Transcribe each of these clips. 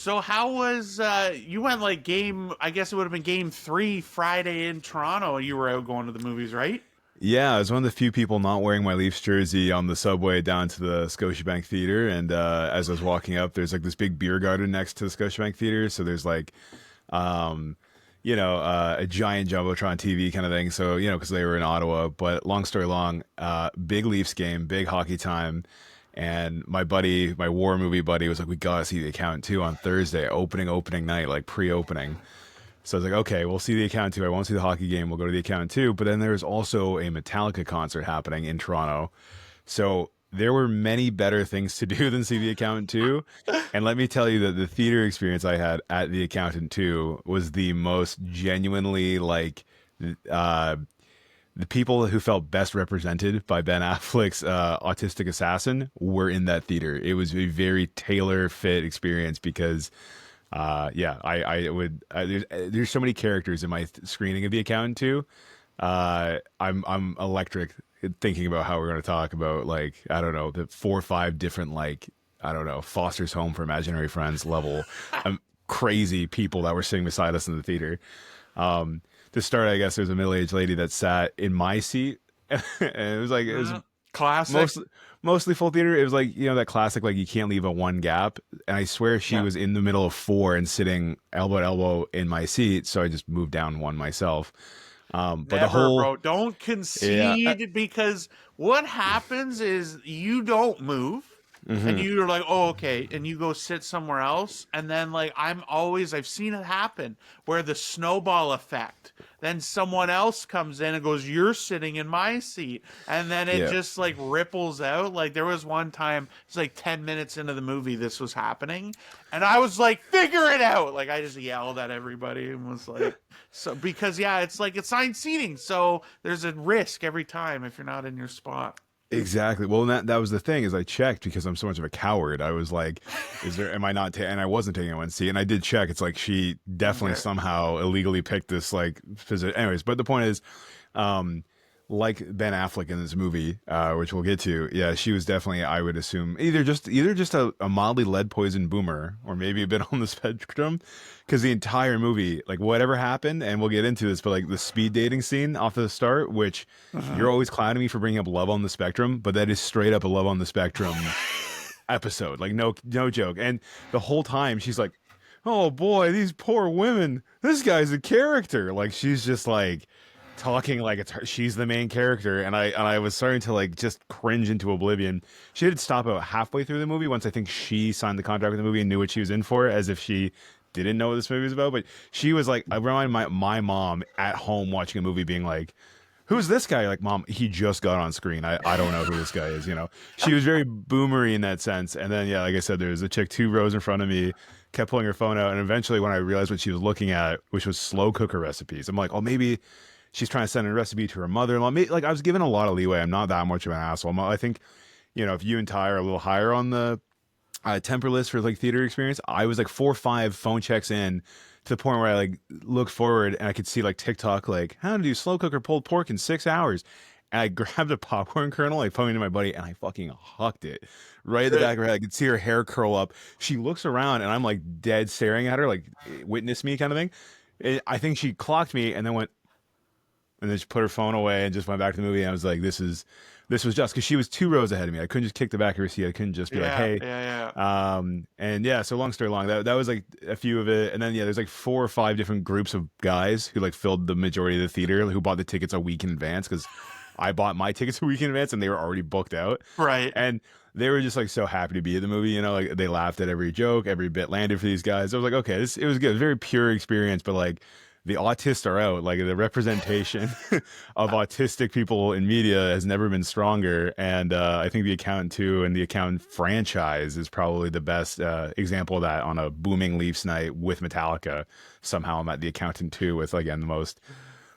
So how was you went like game? I guess it would have been game three Friday in Toronto. You were out going to the movies, right? Yeah, I was one of the few people not wearing my Leafs jersey on the subway down to the Scotiabank Theater. And as I was walking up, there's like this big beer garden next to the Scotiabank Theater. So there's like, um, a giant jumbotron TV kind of thing. So because they were in Ottawa. But long story long, big Leafs game, big hockey time. And my buddy, my war movie buddy, was like, "We gotta see The Accountant too on Thursday, opening night, like pre-opening." So I was like, okay, we'll see The Accountant too. I won't see the hockey game. We'll go to The Accountant too. But then there's also a Metallica concert happening in Toronto. So there were many better things to do than see The Accountant 2. And let me tell you that the theater experience I had at The Accountant 2 was the most genuinely like uh, the people who felt best represented by Ben Affleck's autistic assassin were in that theater. It was a very tailor fit experience because yeah, I would. There's so many characters in my screening of The Accountant too. I'm electric thinking about how we're going to talk about like I don't know the 4 or 5 different like I don't know Foster's Home for Imaginary Friends level crazy people that were sitting beside us in the theater. To start, I guess there's a middle-aged lady that sat in my seat, and it was Classic. most mostly full theater. It was like that classic like you can't leave a one gap. And I swear she Yeah. was in the middle of 4 and sitting elbow to elbow in my seat, so I just moved down one myself. But the Never, whole bro. Don't yeah, concede because what happens is you don't move and hmm you're like, oh, okay. And you go sit somewhere else. And then, like, I've seen it happen where the snowball effect. Then someone else comes in and goes, you're sitting in my seat. And then it yeah, just like ripples out. Like, there was one time, it's like 10 minutes into the movie, this was happening. And I was like, figure it out. Like, I just yelled at everybody and was like, so because yeah, it's like assigned seating, so there's a risk every time if you're not in your spot. exactly. Well, that was the thing is I checked because I'm so much of a coward. I was like, is there? Am I not? And I wasn't taking one seat, and I did check. It's like she definitely Okay. somehow illegally picked this like position. Anyways, but the point is, um, like Ben Affleck in this movie, which we'll get to. Yeah, she was definitely, I would assume, either just a mildly lead poisoned boomer, or maybe a bit on the spectrum, because the entire movie, like whatever happened, and we'll get into this, but like the speed dating scene off the start, which Uh-huh. you're always clowning me for bringing up Love on the Spectrum, but that is straight up a Love on the Spectrum episode, like no joke. And the whole time she's like, "Oh boy, these poor women. This guy's a character." Like she's just like talking like it's her, she's the main character, and I was starting to like just cringe into oblivion. She did stop about halfway through the movie once I think she signed the contract with the movie and knew what she was in for, as if she didn't know what this movie was about. But she was like, I reminded my mom at home watching a movie being like, "Who's this guy?" Like, "Mom, he just got on screen. I don't know who this guy is." She was very boomery in that sense. And then, yeah, like I said, there was a chick 2 rows in front of me, kept pulling her phone out. And eventually, when I realized what she was looking at, which was slow cooker recipes, I'm like, oh, maybe she's trying to send a recipe to her mother-in-law. Like, I was given a lot of leeway. I'm not that much of an asshole. I think, if you and Ty are a little higher on the temper list for like theater experience, I was like 4 or 5 phone checks in to the point where I like looked forward and I could see like TikTok, like how to do slow cooker pulled pork in 6 hours. And I grabbed a popcorn kernel, I pointed to my buddy, and I fucking hucked it right at the back of her head. I could see her hair curl up. She looks around, and I'm like dead staring at her, like witness me kind of thing. I think she clocked me and then went, and then she put her phone away and just went back to the movie. And I was like, this was just because she was 2 rows ahead of me. I couldn't just kick the back of her seat. I couldn't just be like, Yeah, hey. yeah, yeah. And yeah, so long story long, that was like a few of it. And then yeah, there's like 4 or 5 different groups of guys who like filled the majority of the theater, who bought the tickets a week in advance, because I bought my tickets a week in advance and they were already booked out. Right. And they were just like so happy to be at the movie, like they laughed at every joke, every bit landed for these guys. I was like, okay, it was good. It was a very pure experience, but like the autists are out. Like the representation of autistic people in media has never been stronger. And I think The Accountant 2 and The Accountant franchise is probably the best example of that on a booming Leafs night with Metallica. Somehow I'm at The Accountant 2 with, again, the most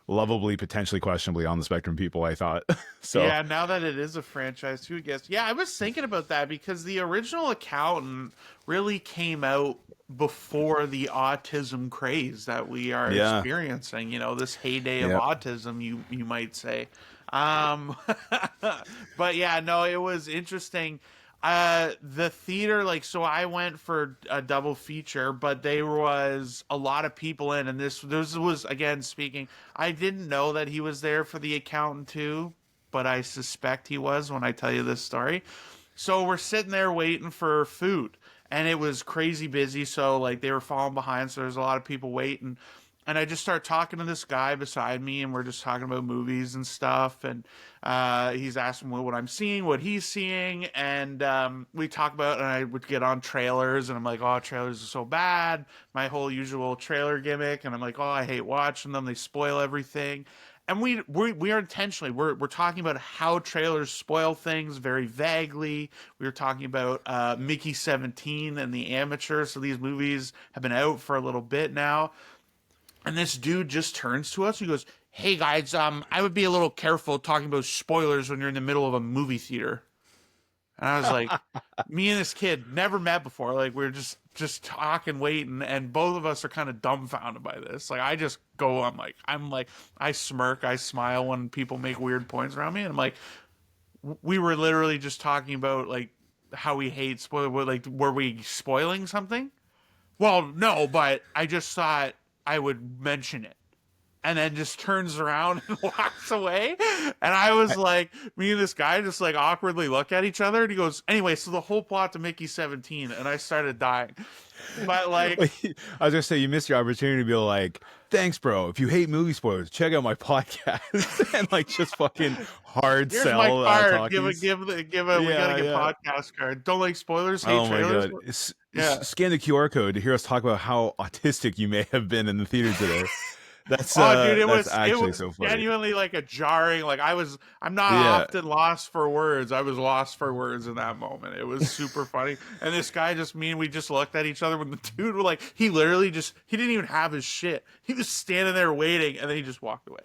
lovably, potentially questionably on the spectrum people, I thought. So, Yeah, now that it is a franchise too, I guess. Yeah, I was thinking about that because the original Accountant really came out before the autism craze that we are yeah. experiencing, this heyday of Yep. autism, you might say. Um but yeah, no, it was interesting. The theater, like, so I went for a double feature, but there was a lot of people in, and this was again speaking. I didn't know that he was there for the accountant too, but I suspect he was when I tell you this story. So we're sitting there waiting for food, and it was crazy busy. So like they were falling behind, so there's a lot of people waiting. And I just start talking to this guy beside me, and we're just talking about movies and stuff. And he's asking what I'm seeing, what he's seeing, and we talk about. And I would get on trailers, and I'm like, "Oh, trailers are so bad." My whole usual trailer gimmick, and I'm like, "Oh, I hate watching them. They spoil everything." And we are intentionally we're talking about how trailers spoil things very vaguely. We were talking about Mickey 17 and The Amateur. So these movies have been out for a little bit now. And this dude just turns to us. He goes, "Hey guys, I would be a little careful talking about spoilers when you're in the middle of a movie theater." And I was like, me and this kid never met before. Like we are just talking, waiting, and both of us are kind of dumbfounded by this. Like I just go, I'm like, I smirk, I smile when people make weird points around me, and I'm like, we were literally just talking about like how we hate spoiler. Like, were we spoiling something? Well, no, but I just thought I would mention it. And then just turns around and walks away. And I was like, me and this guy just like awkwardly look at each other. And he goes, "Anyway, so the whole plot to Mickey 17." And I started dying. But like, I was gonna say you missed your opportunity to be like, "Thanks, bro. If you hate movie spoilers, check out my podcast," and like just fucking hard here's my sell card. talkies. We gotta get Yeah. podcast card. Don't like spoilers, hate Oh my trailers. god! Yeah. Scan the QR code to hear us talk about how autistic you may have been in the theater today. Oh, dude, That's it actually was so funny. genuinely like a jarring. Like I'm not Yeah. often lost for words. I was lost for words in that moment. It was super funny. And this guy we just looked at each other when the dude was like, he literally he didn't even have his shit. He was standing there waiting, and then he just walked away.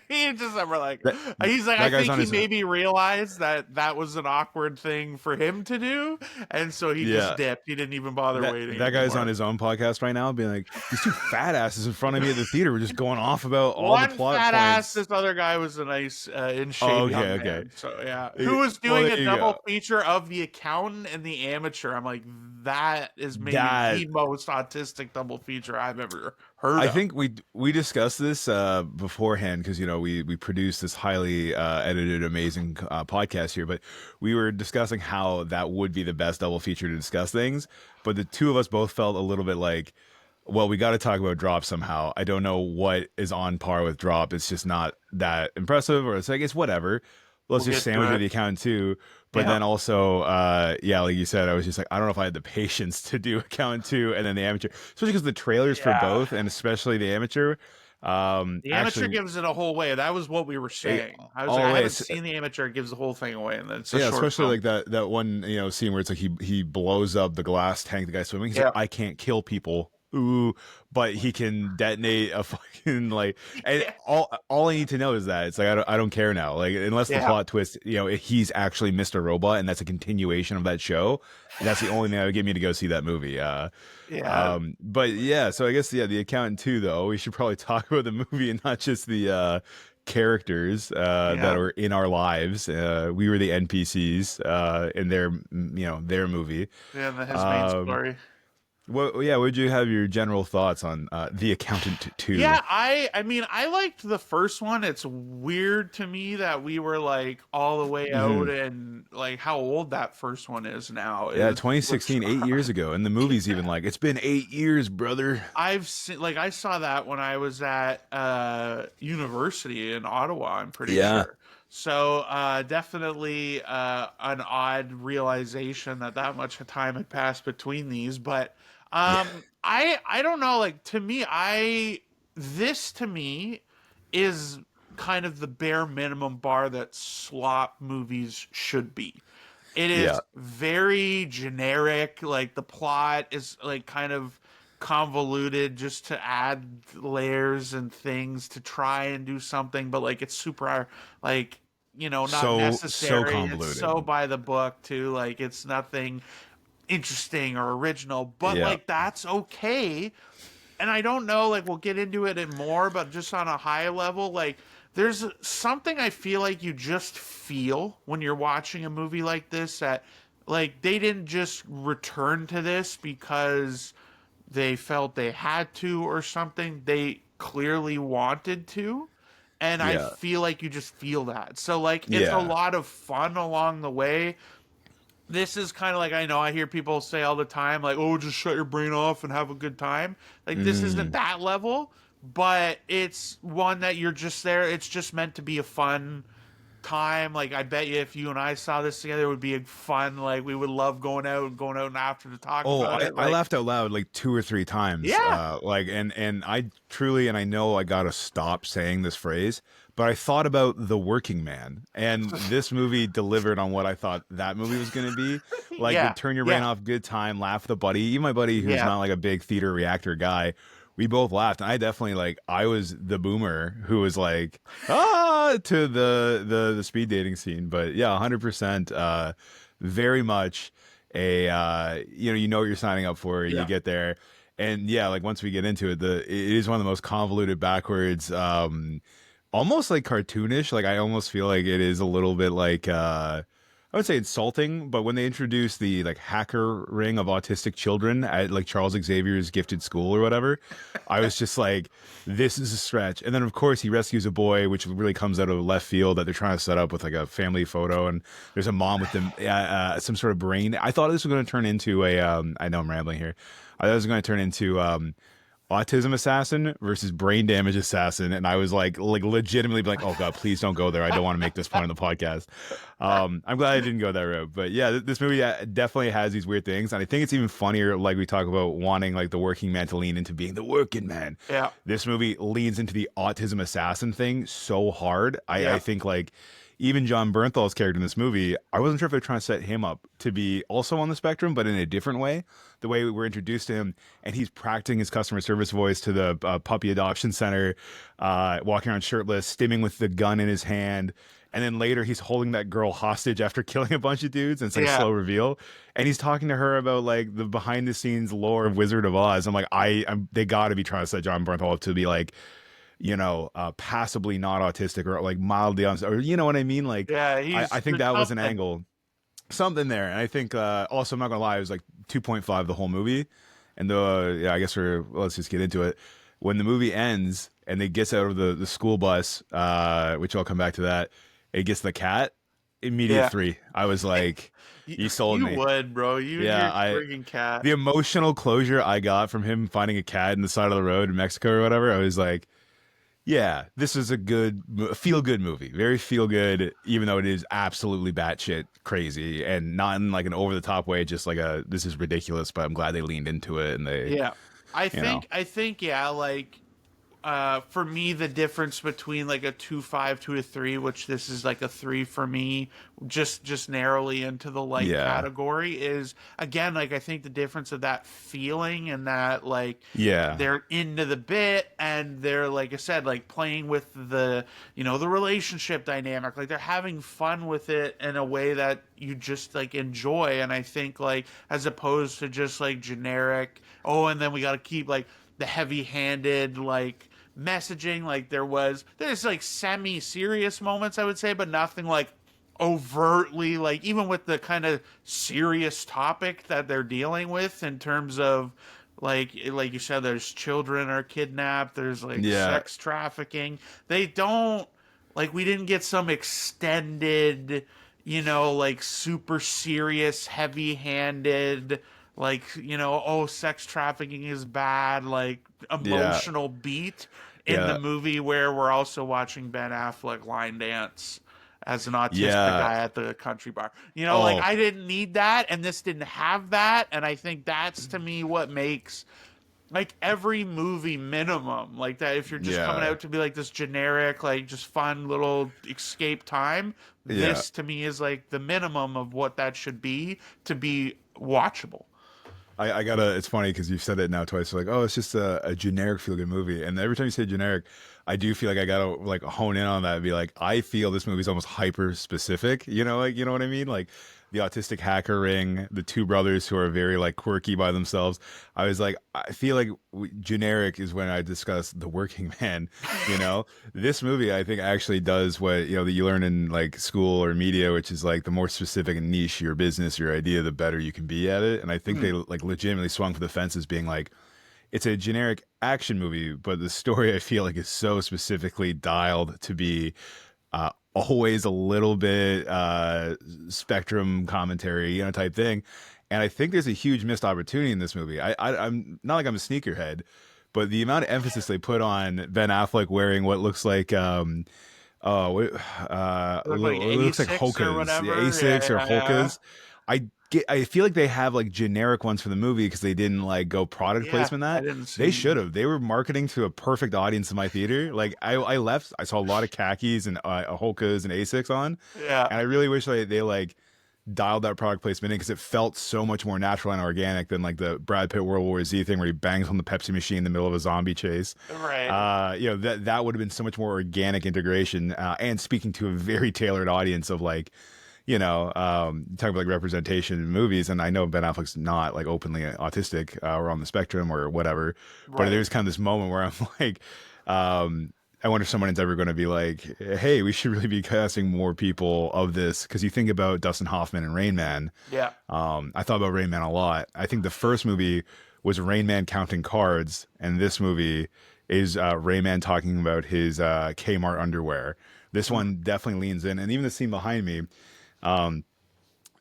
He just we're like, he's like, That I guy's think on he his maybe realized that was an awkward thing for him to do, and so he just yeah. dipped. He didn't even bother waiting. That guy's anymore. on his own podcast right now, being like, "These two fat asses in front of me at the theater were just going off about all the One plot fat ass. points." This other guy was a nice, in shape Oh, young okay. man. So yeah, Well, who was doing there a you double go. feature of the accountant and the amateur? I'm like, that is maybe That the most autistic double feature I've ever heard I of. think we discussed this beforehand because we produce this highly edited, amazing podcast here, but we were discussing how that would be the best double feature to discuss things. But the two of us both felt a little bit like, well, we got to talk about Drop somehow. I don't know what is on par with Drop. It's just not that impressive, or it's like it's whatever. Let's We'll just get sandwich to with it. the account too. But Yeah. then also, yeah, like you said, I was just like, I don't know if I had the patience to do account two and then the amateur, especially because the trailers for Yeah. both, and especially the amateur, The amateur actually, gives it a whole way. That was what we were saying. I was all like, the I way. haven't seen the amateur. It gives the whole thing away, and then it's a Yeah, short especially film. like that one scene where it's like he blows up the glass tank, the guy swimming. He's Yeah. like, I can't kill people. Ooh, but he can detonate a fucking like, and Yeah. all I need to know is that it's like I don't care now. Like unless the Yeah. plot twist, he's actually Mr. Robot, and that's a continuation of that show. That's the only thing that would get me to go see that movie. Yeah. But yeah, so I guess the accountant too, though. We should probably talk about the movie and not just the characters that Yeah. are in our lives. We were the NPCs in their movie. Yeah. His main Um, story. would you have your general thoughts on The Accountant 2? Yeah, I mean, I liked the first one. It's weird to me that we were like all the way out, and like how old that first one is now. Yeah, Is 2016, 8 years ago, and the movie's even like it's been 8 years, brother. I've seen, like, I saw that when I was at university in Ottawa. I'm pretty Yeah. sure. So definitely an odd realization that much time had passed between these, but I don't know. Like, to me, this to me is kind of the bare minimum bar that slop movies should be. It is Yeah. very generic. Like, the plot is like kind of convoluted just to add layers and things to try and do something, but like it's super like not So necessary. convoluted. It's so by the book too. Like, it's nothing interesting or original, but Yeah. like that's okay. And I don't know, like we'll get into it in more, but just on a high level, like there's something I feel like you just feel when you're watching a movie like this that like they didn't just return to this because they felt they had to or something. They clearly wanted to. And I Yeah. feel like you just feel that. So like it's a Yeah. lot of fun along the way. This is kind of like, I know I hear people say all the time like, "Oh, just shut your brain off and have a good time." Like this isn't Mm. that level, but it's one that you're just there. It's just meant to be a fun time. Like I bet you if you and I saw this together, it would be a fun. Like we would love going out and after to talk Oh, about it. I Like laughed out loud like 2 or 3 times. yeah, Like, and I truly, and I know I gotta stop saying this phrase, but I thought about the working man, and this movie delivered on what I thought that movie was gonna be. Like the yeah, turn your brain yeah, off, good time, laugh with a buddy. Even my buddy, who's yeah, not like a big theater reactor guy, we both laughed, and I definitely like I was the boomer who was like to the speed dating scene. But yeah, 100%, very much a you know what you're signing up for. You yeah. get there, and yeah, like once we get into it, it is one of the most convoluted, backwards, almost like cartoonish. Like I almost feel like it is a little bit like I would say insulting, but when they introduce the like hacker ring of autistic children at like Charles Xavier's gifted school or whatever, I was just like, this is a stretch. And then of course he rescues a boy, which really comes out of left field that they're trying to set up with like a family photo, and there's a mom with them, some sort of brain. I thought this was going to turn into a, I know I'm rambling here. I thought it was going to turn into autism assassin versus brain damage assassin, and I was like legitimately like, oh god, please don't go there. I don't want to make this point on the podcast. I'm glad I didn't go that route, but yeah, this movie definitely has these weird things, and I think it's even funnier. Like we talk about wanting like the working man to lean into being the working man. Yeah. This movie leans into the autism assassin thing so hard. I Yeah. think like even John Bernthal's character in this movie, I wasn't sure if they're trying to set him up to be also on the spectrum, but in a different way. The way we were introduced to him, and he's practicing his customer service voice to the puppy adoption center, walking around shirtless, stimming with the gun in his hand. And then later he's holding that girl hostage after killing a bunch of dudes. And it's like a Yeah. slow reveal. And he's talking to her about like the behind the scenes lore of Wizard of Oz. I'm like, they got to be trying to set John Bernthal up to be like, passably not autistic or like mildly or you know what I mean? Like, Yeah. I He's think there's that was an something. angle, something there. And I think also, I'm not gonna lie, it was like 2.5 the whole movie. And yeah, I guess let's just get into it. When the movie ends and they gets out of the school bus, which I'll come back to that, it gets the cat. Immediate Yeah. 3. I was like, you sold You me. would, bro. You and Yeah, your friggin' cat. the emotional closure I got from him finding a cat in the side of the road in Mexico or whatever, I was like, yeah, this is a good feel good movie. Very feel good, even though it is absolutely batshit crazy and not in like an over the top way. Just like this is ridiculous, but I'm glad they leaned into it and they, Yeah. I you know, think I think yeah, like for me the difference between like a 2.5 to a 3, which this is like a 3 for me, just narrowly into the light yeah, category, is again like I think the difference of that feeling and that like yeah, they're into the bit and they're like I said like playing with the the relationship dynamic, like they're having fun with it in a way that you just like enjoy. And I think like as opposed to just like generic, oh, and then we got to keep like the heavy-handed like messaging. Like there's like semi-serious moments I would say, but nothing like overtly, like even with the kind of serious topic that they're dealing with in terms of like you said, there's children are kidnapped, there's like yeah, sex trafficking. They don't like we didn't get some extended, like super serious, heavy-handed, like, oh, sex trafficking is bad, like yeah, emotional beat in the yeah, movie where we're also watching Ben Affleck line dance as an autistic yeah. guy at the country bar. Like Oh, I didn't need that, and this didn't have that, and I think that's to me what makes like every movie minimum like that. If you're just coming yeah, out to be like this generic like just fun little escape time, yeah. this to me is like the minimum of what that should be to be watchable. I gotta. It's funny because you've said it now twice. Like, oh, it's just a generic feel good movie. And every time you say generic, I do feel like I gotta like hone in on that and be like, I feel this movie's almost hyper specific. Like you know what I mean? Like the autistic hacker ring, the two brothers who are very like quirky by themselves. I was like, I feel like generic is when I discuss the working man. You know, this movie I think actually does what that you learn in like school or media, which is like the more specific and niche your business, your idea, the better you can be at it. And I think Hmm. they like legitimately swung for the fences, being like, it's a generic action movie, but the story I feel like is so specifically dialed to be always a little bit spectrum commentary, type thing. And I think there's a huge missed opportunity in this movie. I'm not like I'm a sneakerhead, but the amount of emphasis they put on Ben Affleck wearing what looks like It looked like it looks like A6 or Hoka's, yeah, whatever. A6 or Yeah, yeah, Hoka's. I feel like they have like generic ones for the movie because they didn't like go product yeah. placement I that. didn't They see. should have. They were marketing to a perfect audience in my theater. Like I left, I saw a lot of khakis and Hoka's and Asics on, Yeah, and I really wish they like dialed that product placement in because it felt so much more natural and organic than like the Brad Pitt World War Z thing where he bangs on the Pepsi machine in the middle of a zombie chase. right, That would have been so much more organic integration and speaking to a very tailored audience of like talking about like representation in movies, and I know Ben Affleck's not like openly autistic or on the spectrum or whatever, but right. there's kind of this moment where I'm like, I wonder if someone's ever going to be like, hey, we should really be casting more people of this because you think about Dustin Hoffman and Rain Man. Yeah. I thought about Rain Man a lot. I think the first movie was Rain Man counting cards, and this movie is Rain Man talking about his Kmart underwear. This Mm. one definitely leans in, and even the scene behind me, um,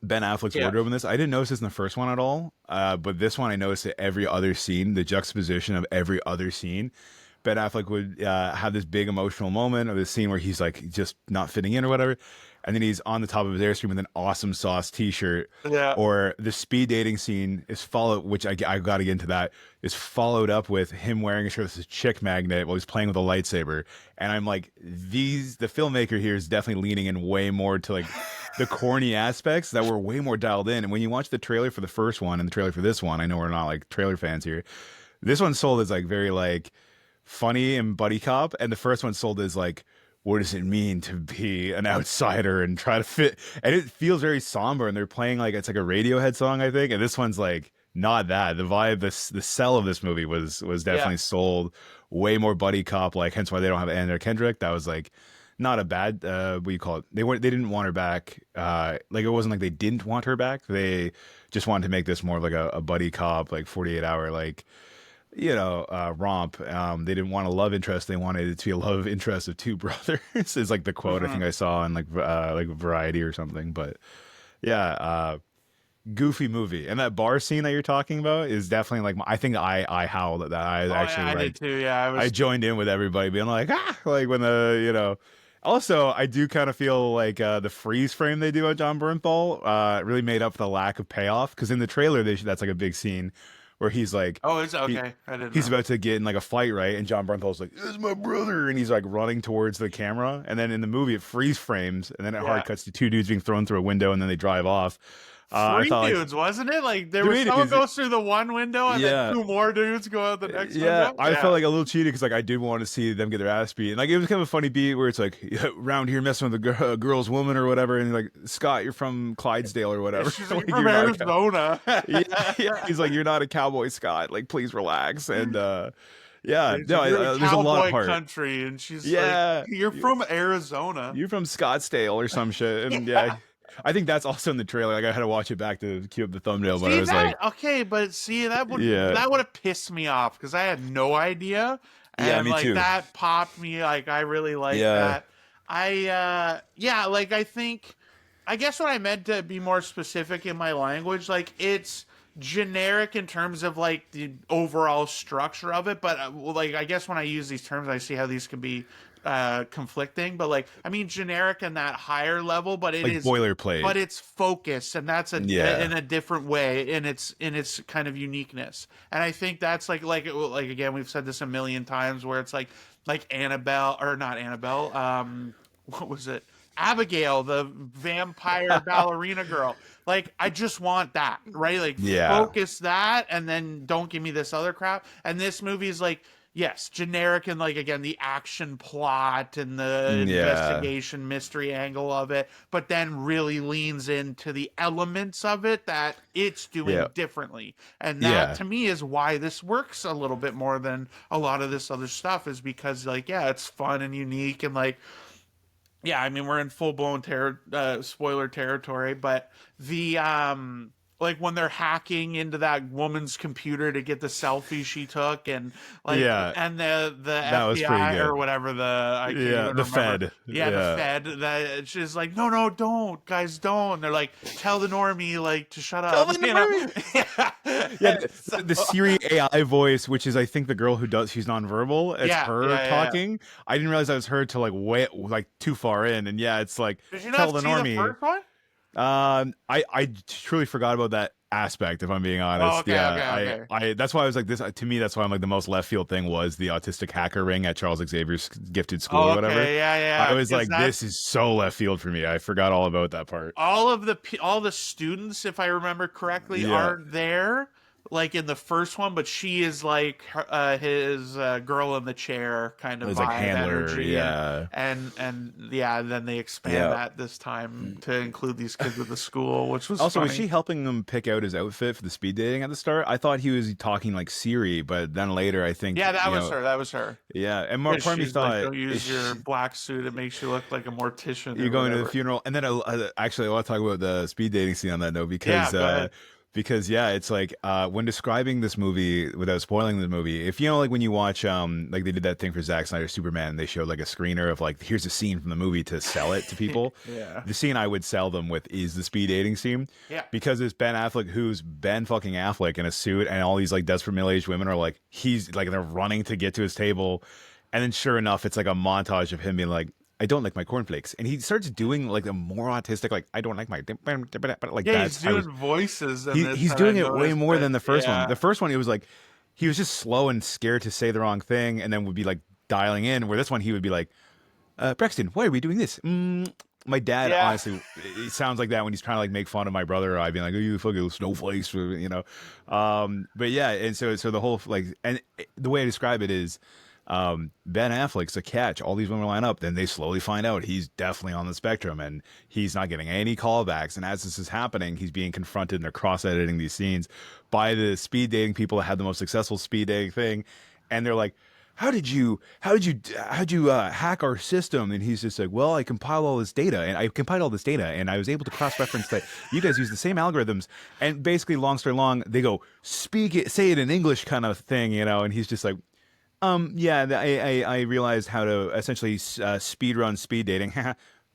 Ben Affleck's Yeah. wardrobe in this. I didn't notice this in the first one at all, but this one I noticed it every other scene. The juxtaposition of every other scene. Ben Affleck would have this big emotional moment of this scene where he's like just not fitting in or whatever, and then he's on the top of his Airstream with an awesome sauce T-shirt. Yeah. Or the speed dating scene is followed, which I got to get into that, is followed up with him wearing a shirt that says chick magnet while he's playing with a lightsaber. And I'm like, the filmmaker here is definitely leaning in way more to like the corny aspects that were way more dialed in. And when you watch the trailer for the first one and the trailer for this one, I know we're not like trailer fans here. This one sold as like very like funny and buddy cop, and the first one sold as like, what does it mean to be an outsider and try to fit? And it feels very somber, and they're playing like it's like a Radiohead song, I think. And this one's like not that. The vibe, the sell of this movie was Yeah. definitely sold way more buddy cop, like hence why they don't have Anna Kendrick. That was like not a bad what do you call it? They didn't want her back. Like it wasn't like they didn't want her back. They just wanted to make this more of like a buddy cop, like 48 hour like romp. They didn't want a love interest. They wanted it to be a love interest of two brothers. Is like the quote I Hmm. think I saw in like Variety or something. But yeah, goofy movie. And that bar scene that you're talking about is definitely like I think I howled at that. I Oh yeah, actually I did like too. Yeah, I I was. joined in with everybody being like like when the. Also, I do kind of feel like the freeze frame they do at John Bernthal really made up for the lack of payoff because in the trailer that's like a big scene where he's like Oh, it's he okay. I didn't he's know. about to get in like a fight, right? And John Bernthal's like, "This is my brother," and he's like running towards the camera. And then in the movie, it freeze frames, and then it hard Yeah. cuts to two dudes being thrown through a window, and then they drive off. I Three thought like dudes, wasn't it? Like there was three someone dudes, goes through the one window and then yeah. two more dudes go out the next Yeah, window. I felt Yeah. like a little cheated because like I did want to see them get their ass beat, and like it was kind of a funny beat where it's like round here messing with a girl's woman or whatever, and like Scott, you're from Clydesdale or Yeah, whatever, she's like like from you're not a cow. Arizona. Yeah, yeah, he's like you're not a cowboy, Scott. Like please relax, and yeah, He's no, like, you're in there's a lot of cowboy heart. country, and she's like, Yeah, you're from Arizona. you're from Scottsdale or some shit, and yeah, Yeah. I think that's also in the trailer. Like I had to watch it back to cue up the thumbnail, but I See was that? like, Okay, but see yeah, that would have pissed me off because I had no idea, yeah, and me like too. that popped me. Like I really like Yeah, that. Yeah, like I think I guess what I meant to be more specific in my language, like it's generic in terms of like the overall structure of it, but well, like I guess when I use these terms, I see how these can be conflicting. But like I mean generic in that higher level, but like boilerplate. it's focused, and that's Yeah. in a different way in its kind of uniqueness. And I think that's like again we've said this a million times where it's like Annabelle or not Annabelle, what was it? Abigail, the vampire ballerina girl. Like, I just want that, right? Like, Yeah. focus that, and then don't give me this other crap. And this movie is like, Yes, generic and like again the action plot and the Yeah. investigation mystery angle of it, but then really leans into the elements of it that it's Yeah. doing differently. And that Yeah. to me is why this works a little bit more than a lot of this other stuff, is because like yeah, it's fun and unique and like yeah, I mean we're in full blown spoiler territory, but the like when they're hacking into that woman's computer to get the selfie she took, and like Yeah. and the That was pretty FBI or good. whatever, the I can't Yeah. even The remember. Fed. Yeah, the Yeah. Fed, that she's like, no, no, don't, guys, don't. And they're like, tell the normie like to shut up, Calvin you know? Army. Yeah, Yeah. So, the Siri AI voice, which is I think the girl who does she's nonverbal. It's yeah, her yeah, yeah. talking. I didn't realize that was her till like way like too far in, and yeah, it's like Did you tell not the see the normie. first one? I truly forgot about that aspect. If I'm being Oh, honest, okay, yeah, okay, okay. I that's why I was like this. To me, that's why I'm like the most left field thing was the autistic hacker ring at Charles Xavier's gifted school Oh, or whatever. okay, yeah, I yeah, was because like, this that's is so left field for me. I forgot all about that part. all the students, if I remember correctly, Yeah, aren't there like in the first one, but she is like his girl in the chair kind it of was like vibe handler. energy, Yeah, and yeah, then they expand yeah. that this time to include these kids at the school, which was Also, was funny. she helping him pick out his outfit for the speed dating at the start? I thought he was talking like Siri, but then later I think, Yeah, that was her. That was her. yeah. And more Because part of me she's like, thought, don't is use your she, black suit; it makes you look like a mortician you're or going to the whatever. funeral? And then actually, I want to talk about the speed dating scene on that note Yeah, go ahead. because yeah, it's like when describing this movie without spoiling the movie, if you know like when you watch like they did that thing for Zack Snyder's Superman, they showed like a screener of like here's a scene from the movie to sell it to people. Yeah, The scene I would sell them with is the speed dating scene yeah. because it's Ben Affleck who's Ben fucking Affleck in a suit, and all these like desperate middle-aged women are like he's like they're running to get to his table, and then sure enough, it's like a montage of him being like, I don't like my cornflakes. And he starts doing like a more autistic, like, I don't like my, like Yeah, he's that's, I was, doing voices in this he's that I doing it way noticed, more but than the first one. yeah, The first one, it was like, he was just slow and scared to say the wrong thing and then would be like dialing in, where this one, he would be like, Braxton, why are we doing this? My dad, yeah. honestly, it sounds like that when he's trying to like make fun of my brother or I being like, oh, you fucking snowflakes, you know? But yeah. And so the whole like, and the way I describe it is, Ben Affleck's a catch. All these women line up, then they slowly find out he's definitely on the spectrum and he's not getting any callbacks. And as this is happening, he's being confronted and they're cross editing these scenes by the speed dating people that had the most successful speed dating thing. And they're like, how'd you hack our system? And he's just like, well, I compiled all this data and I was able to cross-reference that you guys use the same algorithms. And basically, long story long, they go, say it in English kind of thing, you know? And he's just like, yeah, I realized how to essentially speed run speed dating,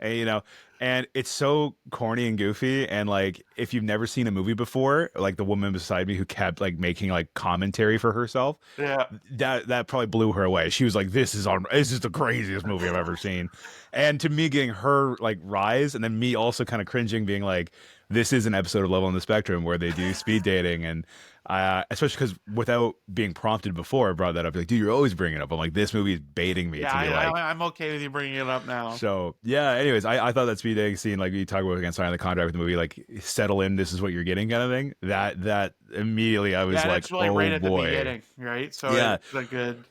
you know, and it's so corny and goofy. And like, if you've never seen a movie before, like the woman beside me who kept like making like commentary for herself, Yeah. that probably blew her away. She was like, this is the craziest movie I've ever seen. And to me, getting her like rise, and then me also kind of cringing, being like, this is an episode of Love on the Spectrum where they do speed dating, and especially because without being prompted before, I brought that up. Like, dude, you're always bringing it up. I'm like, this movie is baiting me Yeah, to be like. I'm okay with you bringing it up now. So yeah. Anyways, I thought that speed dating scene, like you talk about against signing the contract with the movie, like settle in, this is what you're getting, kind of thing. That immediately I was Yeah, like, it's like oh right at the boy. beginning, right? So Yeah. it's a good.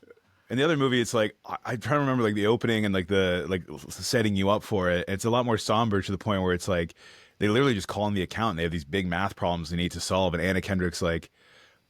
And the other movie, it's like I try to remember like the opening and like the like setting you up for it. It's a lot more somber to the point where it's like they literally just call in the accountant. They have these big math problems they need to solve, and Anna Kendrick's like,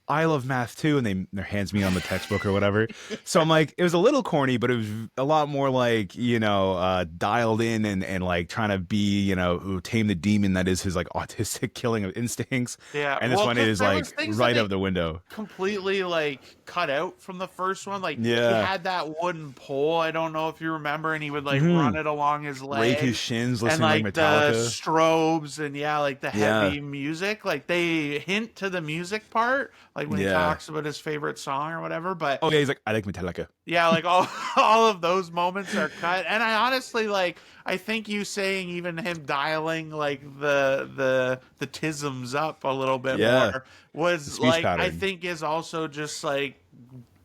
I love math too, and their hands me on the textbook or whatever. So I'm like, it was a little corny, but it was a lot more like, you know, dialed in and like trying to be, you know, tame the demon that is his like autistic killing of instincts. Yeah, And this well, one 'cause is there like was things that right they out the window. completely like cut out from the first one. Like he Yeah. had that wooden pole. I don't know if you remember, and he would like Hmm. run it along his Rake his legs. shins, And listening to like like the Metallica. strobes and yeah, like the Yeah. heavy music. Like they hint to the music part, like when he Yeah. talks about his favorite song or whatever. But Oh yeah, he's like, I like Metallica. yeah, like all all of those moments are cut. And I honestly like I think you saying even him dialing like the tisms up a little bit Yeah. more The was speech like I pattern. think is also just like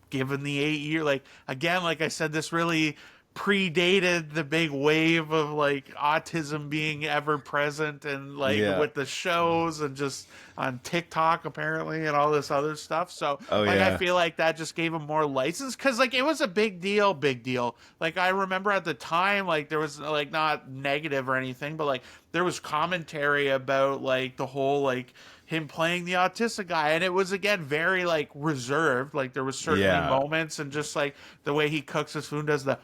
given the 8 year, like again, like I said, this really predated the big wave of like autism being ever present and like Yeah. with the shows and just on TikTok apparently and all this other stuff. So Oh like I yeah. feel like that just gave him more license because like it was a big deal. Like I remember at the time like there was like not negative or anything, but like there was commentary about like the whole like him playing the autistic guy and it was again very like reserved. Like there was certainly Yeah. moments and just like the way he cooks his food, does the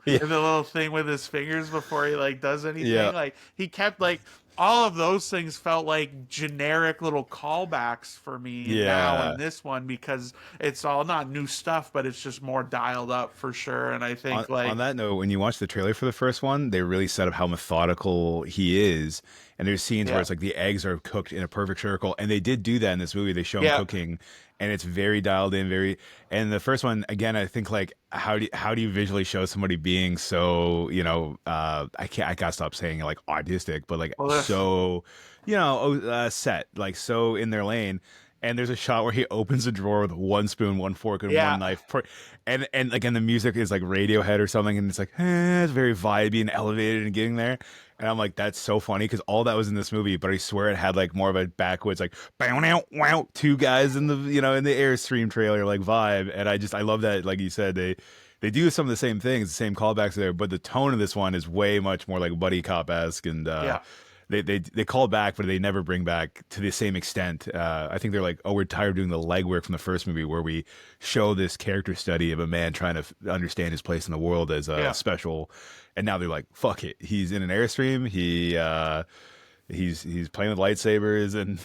Yeah. and the little thing with his fingers before he like does anything. Yeah. Like he kept like all of those things felt like generic little callbacks for me now in Yeah. this one because it's all not new stuff, but it's just more dialed up for sure. And I think On like that note, when you watch the trailer for the first one, they really set up how methodical he is. And there's scenes where yeah, it's like the eggs are cooked in a perfect circle, and they did do that in this movie. They show him yeah, cooking, and it's very dialed in, very. And the first one, again, I think like how do you visually show somebody being so I gotta stop saying like autistic, but like well, so set like so in their lane. And there's a shot where he opens a drawer with one spoon, one fork, and one yeah. knife. And again, the music is like Radiohead or something, and it's like it's very vibey and elevated and getting there. And I'm like, that's so funny because all that was in this movie, but I swear it had like more of a backwoods like bow now wow two guys in the in the Airstream trailer like vibe. And I love that, like you said, they do some of the same things, the same callbacks there, but the tone of this one is way much more like buddy cop esque and Yeah. they call back, but they never bring back to the same extent. I think they're like, oh, we're tired of doing the legwork from the first movie where we show this character study of a man trying to understand his place in the world as a Yeah. special, and now they're like, fuck it, he's in an Airstream, he's playing with lightsabers, and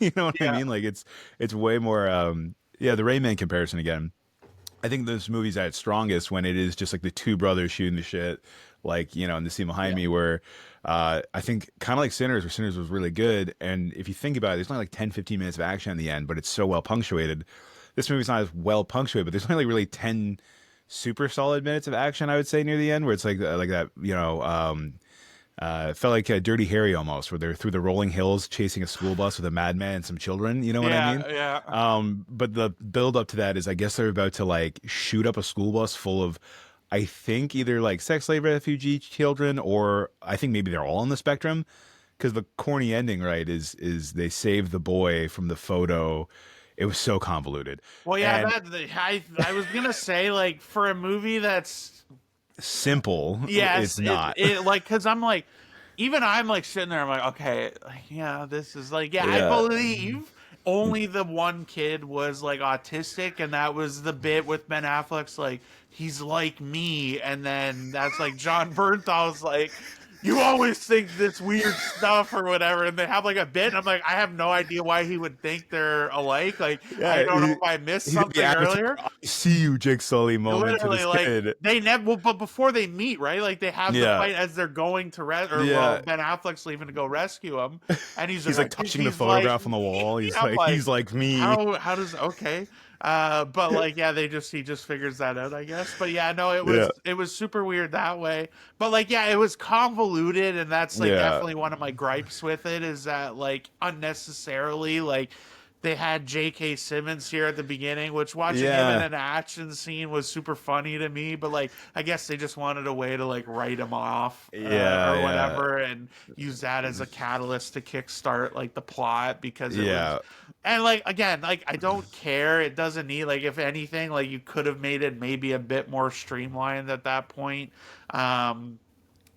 you know what I Yeah. mean? Like it's way more. Yeah, the Rayman comparison again. I think this movie's at its strongest when it is just like the two brothers shooting the shit, like in the scene behind Yeah. me where I think kind of like Sinners, where Sinners was really good. And if you think about it, there's only like 10, 15 minutes of action in the end, but it's so well punctuated. This movie's not as well punctuated, but there's only like really 10 super solid minutes of action, I would say, near the end, where it's like that, it felt like Dirty Harry almost, where they're through the rolling hills chasing a school bus with a madman and some children. You know what I Yeah. mean? Yeah. But the build up to that is, I guess they're about to like shoot up a school bus full of, I think either like sex slave refugee children, or I think maybe they're all on the spectrum. Because the corny ending, right, is they save the boy from the photo. It was so convoluted Well, yeah, and I was gonna say like for a movie that's simple. yes, It's not. it like because I'm like, even I'm like sitting there, I'm like, okay, like, yeah, this is like, yeah, I Yeah. believe only the one kid was like autistic, and that was the bit with Ben Affleck's like, he's like me, and then that's like John Bernthal's like, you always think this weird stuff or whatever, and they have like a bit, and I'm like, I have no idea why he would think they're alike. Like, I Yeah, don't know if I missed he did the something Avatar earlier. "I see you, Jake Sully" moment to Literally, this like kid. they never. Well, but before they meet, right? Like they have the Yeah, fight as they're going to or well, yeah. Ben Affleck's leaving to go rescue him, and he's He's like, like I think touching the he's like photograph on the me. wall. I'm like, He's like me. how does okay? But like, yeah, he just figures that out, I guess. But yeah, no, Yeah, it was super weird that way. But like, yeah, it was convoluted, and that's like yeah, definitely one of my gripes with it is that like unnecessarily like they had J.K. Simmons here at the beginning, which watching him in yeah, an action scene was super funny to me. But like, I guess they just wanted a way to like write him off yeah, or yeah, whatever, and use that as a catalyst to kickstart like the plot because it was. yeah, And like again, like I don't care. It doesn't need like if anything, like you could have made it maybe a bit more streamlined at that point. Um,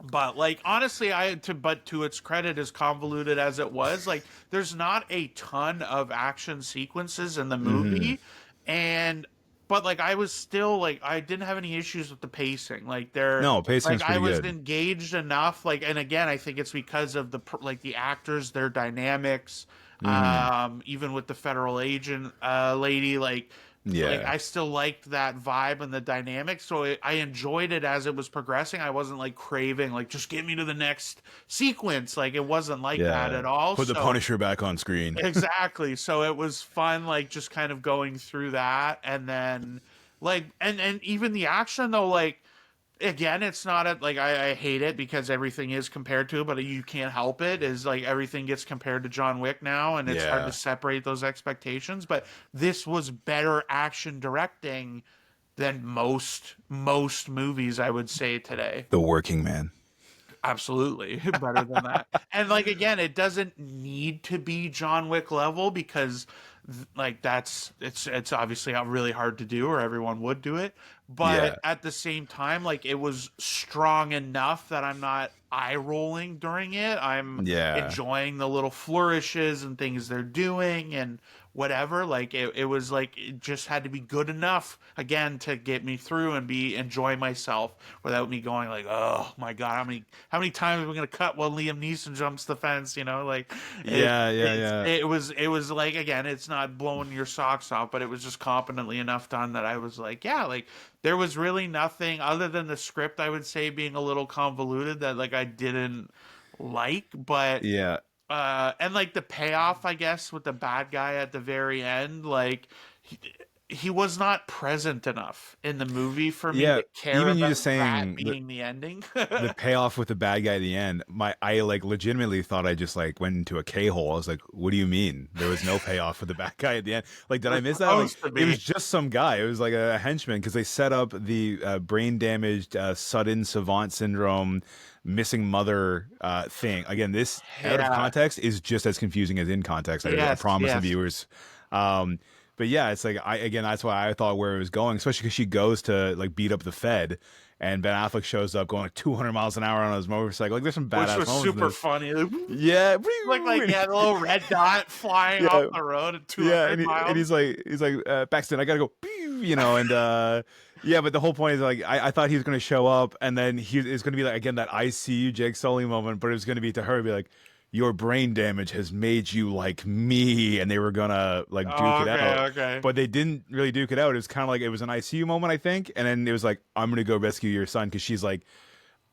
but like honestly, but to its credit, as convoluted as it was, like there's not a ton of action sequences in the hmm movie, and but like I was still like I didn't have any issues with the pacing. Like No, like pacing's I pretty was good. engaged enough. Like and again, I think it's because of like the actors, their dynamics. hmm Even with the federal agent lady, like Yeah, I still liked that vibe and the dynamic, so I enjoyed it as it was progressing. I wasn't like craving like just get me to the next sequence. Like it wasn't like that yeah. at all. Put the So Punisher back on screen. exactly. So it was fun, like just kind of going through that, and then like and even the action though, like again, it's not like I hate it because everything is compared to, but you can't help it. Is like everything gets compared to John Wick now, and it's hard to Yeah, separate those expectations. But this was better action directing than most movies, I would say, today. The Working Man. Absolutely better than that. And like again, it doesn't need to be John Wick level because like that's it's obviously really hard to do or everyone would do it. Yeah. But at the same time, like it was strong enough that I'm not eye rolling during it. I'm Yeah. enjoying the little flourishes and things they're doing and whatever. Like it was like it just had to be good enough again to get me through and be enjoy myself without me going like, oh my god, how many times are we gonna cut while Liam Neeson jumps the fence? You know, like Yeah, yeah, yeah. it was like again, it's not blowing your socks off, but it was just competently enough done that I was like, yeah, like there was really nothing other than the script I would say being a little convoluted that like I didn't like, but Yeah. and like the payoff, I guess, with the bad guy at the very end, like he was not present enough in the movie for me Yeah. to care Even you about just that saying being the ending. the payoff with the bad guy at the end, I like legitimately thought I just like went into a K-hole. I was like, what do you mean? There was no payoff for the bad guy at the end. Like, did I miss that? Like, Supposed to it was be. just some guy. It was like a henchman because they set up the brain damaged, sudden savant syndrome, missing mother thing. Again, this out of Yeah. context is just as confusing as in context. I Yes. promise the Yes. viewers. But yeah, it's like that's why I thought where it was going, especially because she goes to like beat up the Fed, and Ben Affleck shows up going like 200 miles an hour on his motorcycle. Like there's some Which badass was moments in super this. funny. Yeah, Like yeah, the little red dot flying off yeah, the road at yeah, 200 and miles. he's like Baxton, I gotta go, pew, you know, and yeah, but the whole point is like I thought he was gonna show up, and then it's gonna be like again that I see you Jake Sully moment, but it was gonna be to her be like, your brain damage has made you like me, and they were gonna like duke Oh, it okay, out, okay. but they didn't really duke it out. It was kind of like it was an ICU moment, I think, and then it was like I'm gonna go rescue your son because she's like,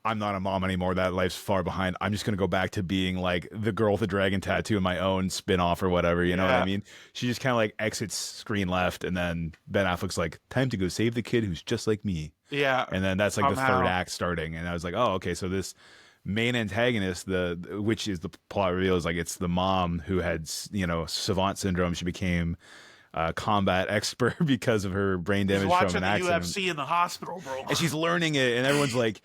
I'm not a mom anymore. That life's far behind. I'm just gonna go back to being like the girl with the dragon tattoo in my own spin-off or whatever. You know what I Yeah, mean? She just kind of like exits screen left, and then Ben Affleck's like, "Time to go save the kid who's just like me." yeah. And then that's like the third Somehow. act starting, and I was like, "Oh, okay." So this main antagonist, which is the plot reveal, is like it's the mom who had savant syndrome. She became a combat expert because of her brain He's damage from watching an the accident, UFC in the hospital, bro. and she's learning it, and everyone's like,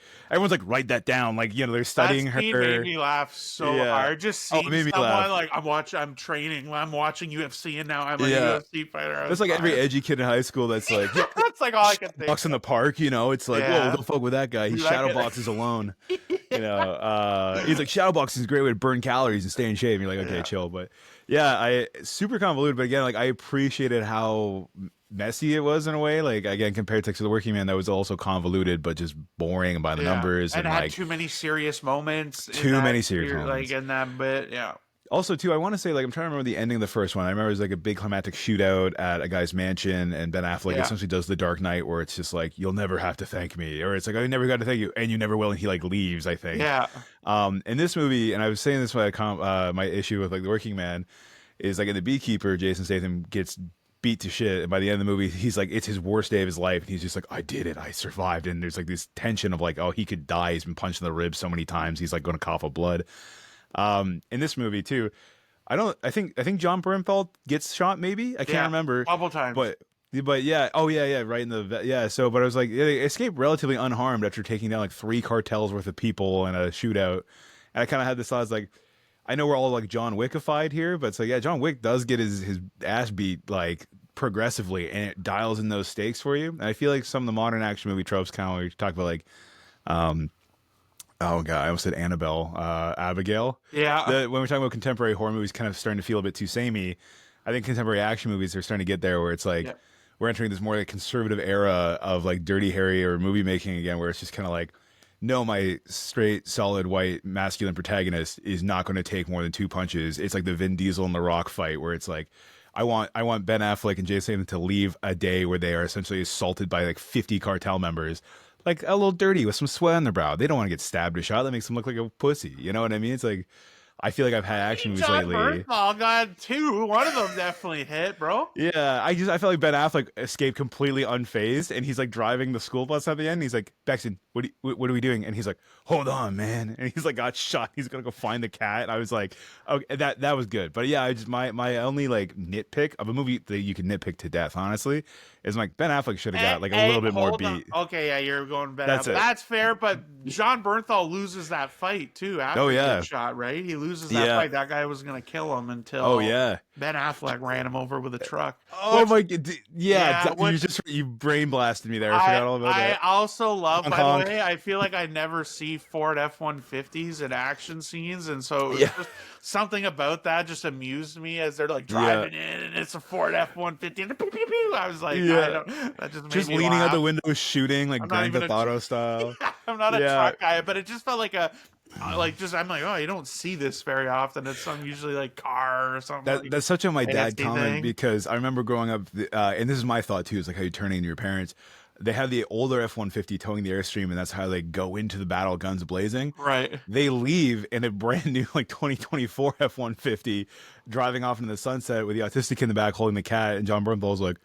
write that down, like they're That studying scene made her. me laugh so Yeah. hard. Just Oh, it seeing made me someone laugh. like I'm training, I'm watching UFC, and now I'm a Yeah. UFC fighter. I That's was like every dying. edgy kid in high school that's like, yeah, That's like all I can think box in of. the park, it's like, whoa, Yeah, don't fuck with that guy. He dude, I shadow could. boxes alone. He's like, shadow boxing is a great way to burn calories and stay in shape. And you're like, okay, Yeah, chill. But yeah, I super convoluted. But again, like I appreciated how messy it was in a way. Like again, compared to the Working Man, that was also convoluted, but just boring by the yeah, numbers and and it had like too many serious moments in too that, many serious like moments. in that bit. Yeah, Also, too, I want to say, like, I'm trying to remember the ending of the first one. I remember it was like a big climactic shootout at a guy's mansion, and Ben Affleck yeah, essentially does the Dark Knight, where it's just like, "You'll never have to thank me," or it's like, "I never got to thank you," and you never will, and he like leaves. I think. yeah. In this movie, and I was saying this when my issue with like the Working Man is like in the Beekeeper, Jason Statham gets beat to shit, and by the end of the movie, he's like, it's his worst day of his life, and he's just like, "I did it, I survived," and there's like this tension of like, oh, he could die. He's been punched in the ribs so many times, he's like going to cough up blood. In this movie too, I think John Bernthal gets shot. Maybe I can't Yeah, remember, couple times. but yeah, oh yeah, right in the yeah. So, but I was like, they escaped relatively unharmed after taking down like 3 cartels worth of people in a shootout. And I kind of had this thought, I was like, I know we're all like John Wickified here, but it's like, yeah, John Wick does get his ass beat like progressively, and it dials in those stakes for you. And I feel like some of the modern action movie tropes, kind of, we talk about like, um, oh god, I almost said Annabelle, Abigail. Yeah, When we're talking about contemporary horror movies, kind of starting to feel a bit too samey. I think contemporary action movies are starting to get there, where it's like yeah, we're entering this more like conservative era of like Dirty Harry or movie making again, where it's just kind of like, no, my straight, solid, white, masculine protagonist is not going to take more than 2 punches. It's like the Vin Diesel and The Rock fight, where it's like, I want Ben Affleck and Jason Statham to leave a day where they are essentially assaulted by like 50 cartel members, like a little dirty with some sweat on their brow. They don't want to get stabbed or shot. That makes them look like a pussy. You know what I mean? It's like, I feel like I've had I action mean, movies John lately. Bernthal got two. One of them definitely hit, bro. Yeah, I felt like Ben Affleck escaped completely unfazed, and he's like driving the school bus at the end. And he's like, Baxton, what are we doing? And he's like, hold on, man. And he's like, got shot. He's gonna go find the cat. And I was like, okay, that was good. But yeah, I just my only like nitpick of a movie that you can nitpick to death, honestly, is like Ben Affleck should have got like a Hey, little bit more hold on. beat. Okay, yeah, you're going Ben That's Affleck. it. That's fair, but John Bernthal loses that fight too Oh after he yeah, gets shot, right? He loses that yeah. fight. That guy was gonna kill him Oh until yeah. Ben Affleck ran him over with a truck. Oh Which, my, yeah. yeah, which You brain blasted me there. I I forgot all about I that. also love, Honk by the honk. way, I feel like I never see Ford F-150s in action scenes, and so it was Yeah, just something about that just amused me as they're like yeah, driving in and it's a Ford F-150 and pew, pew, pew. I was like, I yeah. don't that just made Just me leaning out the laugh. window, shooting like I'm not Grand even a Theft Auto style. I'm not a Yeah, truck guy, but it just felt like a like just I'm like, oh, you don't see this very often. It's some usually like car or something like that's such a my dad fancy comment thing. because I remember growing up, and this is my thought too. Is like how you turn into your parents. They have the older F-150 towing the airstream, and that's how they go into the battle, guns blazing. Right. They leave in a brand new like 2024 F-150, driving off into the sunset with the autistic in the back holding the cat, and John Bernthal's like,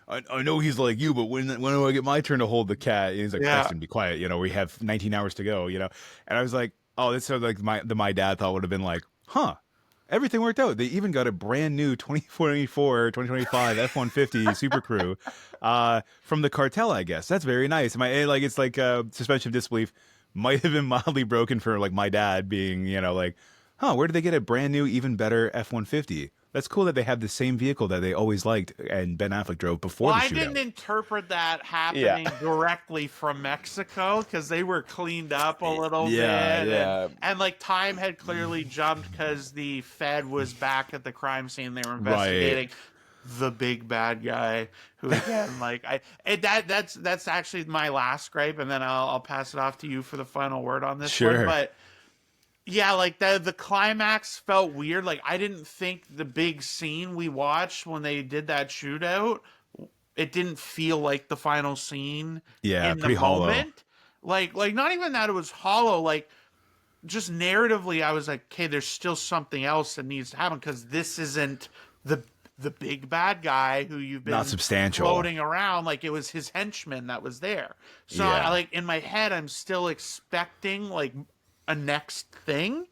I know he's like you, but when do I get my turn to hold the cat? And he's like, Yeah. Paxton, be quiet. You know, we have 19 hours to go. You know, and I was like, oh, that's so like my dad thought would have been like, huh. Everything worked out. They even got a brand new 2024, 2025 F-150 Super Crew from the cartel, I guess. That's very nice. Like it's like suspension of disbelief might have been mildly broken for like my dad being, you know, like, huh, where did they get a brand new, even better F-150? That's cool that they have the same vehicle that they always liked and Ben Affleck drove Well, before the I didn't shootout. interpret that Yeah. happening directly from Mexico because they were cleaned up a little bit, Yeah, yeah. and like time had clearly jumped because the Fed was back at the crime scene. They were Right. investigating the big bad guy who again like that's actually my last gripe, and then I'll pass it off to you for the final word on this one. Sure. But yeah, like the climax felt weird. Like I didn't think the big scene we watched when they did that shootout, it didn't feel like the final scene Yeah, in the pretty hollow. moment. Like not even that it was hollow, like just narratively I was like, okay, there's still something else that needs to happen because this isn't the the big bad guy who you've Not been substantial. floating around. Like it was his henchman that was there. So I Yeah. like in my head I'm still expecting like a next thing,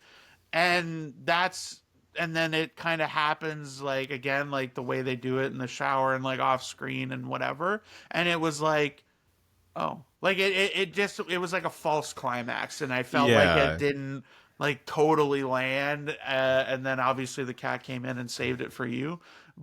and that's and then it kind of happens like again like the way they do it in the shower and like off screen and whatever, and it was like, oh, like it just it was like a false climax, and I felt like it Yeah. didn't like totally land, and then obviously the cat came in and saved it for you,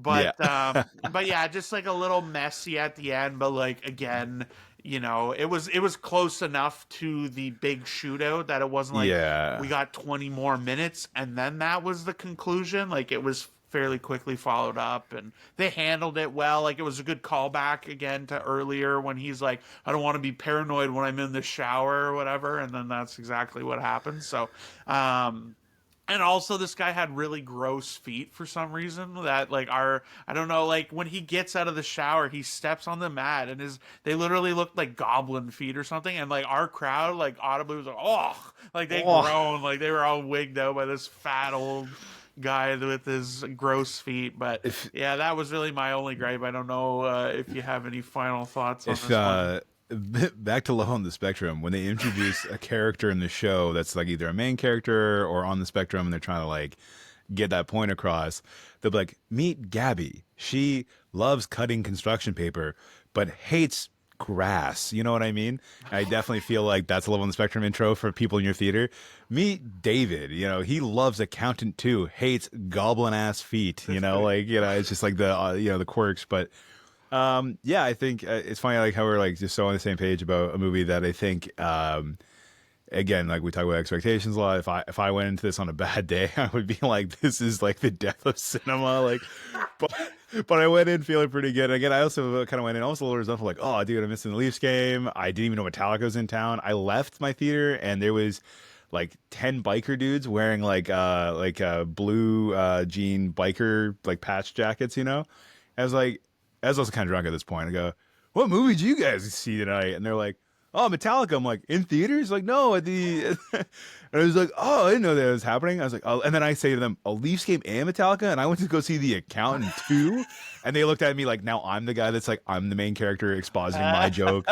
Yeah. but yeah, just like a little messy at the end, but like again, it was close enough to the big shootout that it wasn't like we Yeah. got 20 more minutes and then that was the conclusion. Like it was fairly quickly followed up, and they handled it well. Like it was a good callback again to earlier when he's like, I don't want to be paranoid when I'm in the shower or whatever, and then that's exactly what happens. So and also this guy had really gross feet for some reason that like are I don't know, like when he gets out of the shower he steps on the mat and his they literally looked like goblin feet or something, and like our crowd like audibly was like, oh, like they Oh, groaned, like they were all wigged out by this fat old guy with his gross feet. But if yeah, that was really my only gripe. I don't know if you have any final thoughts on if this one. back to Love on the Spectrum, when they introduce a character in the show that's like either a main character or on the spectrum and they're trying to like get that point across, they'll be like, meet Gabby. She loves cutting construction paper but hates grass. You know what I mean? I definitely feel like that's a Love on the Spectrum intro for people in your theater. Meet David. You know, he loves accountant too, hates goblin ass feet. You know, like, you know, it's just like the the quirks. But yeah, I think it's funny like how we're like just so on the same page about a movie that I think again, like we talk about expectations a lot. If I went into this on a bad day, I would be like, this is like the death of cinema. Like, but but I went in feeling pretty good. Again, I also kind of went in almost a little resentful, like, oh, dude, I'm missing the Leafs game. I didn't even know Metallica was in town. I left my theater and there was like 10 biker dudes wearing like blue jean biker like patch jackets. You know, I was like, I was also kind of drunk at this point. I go, what movie did you guys see tonight? And they're like, oh, Metallica. I'm like, in theaters? Like, no, at the. And I was like, oh, I didn't know that was happening. I was like, oh, and then I say to them, a Leafs game and Metallica, and I went to go see The Accountant too, and they looked at me like, now I'm the guy that's like, I'm the main character expositing my joke.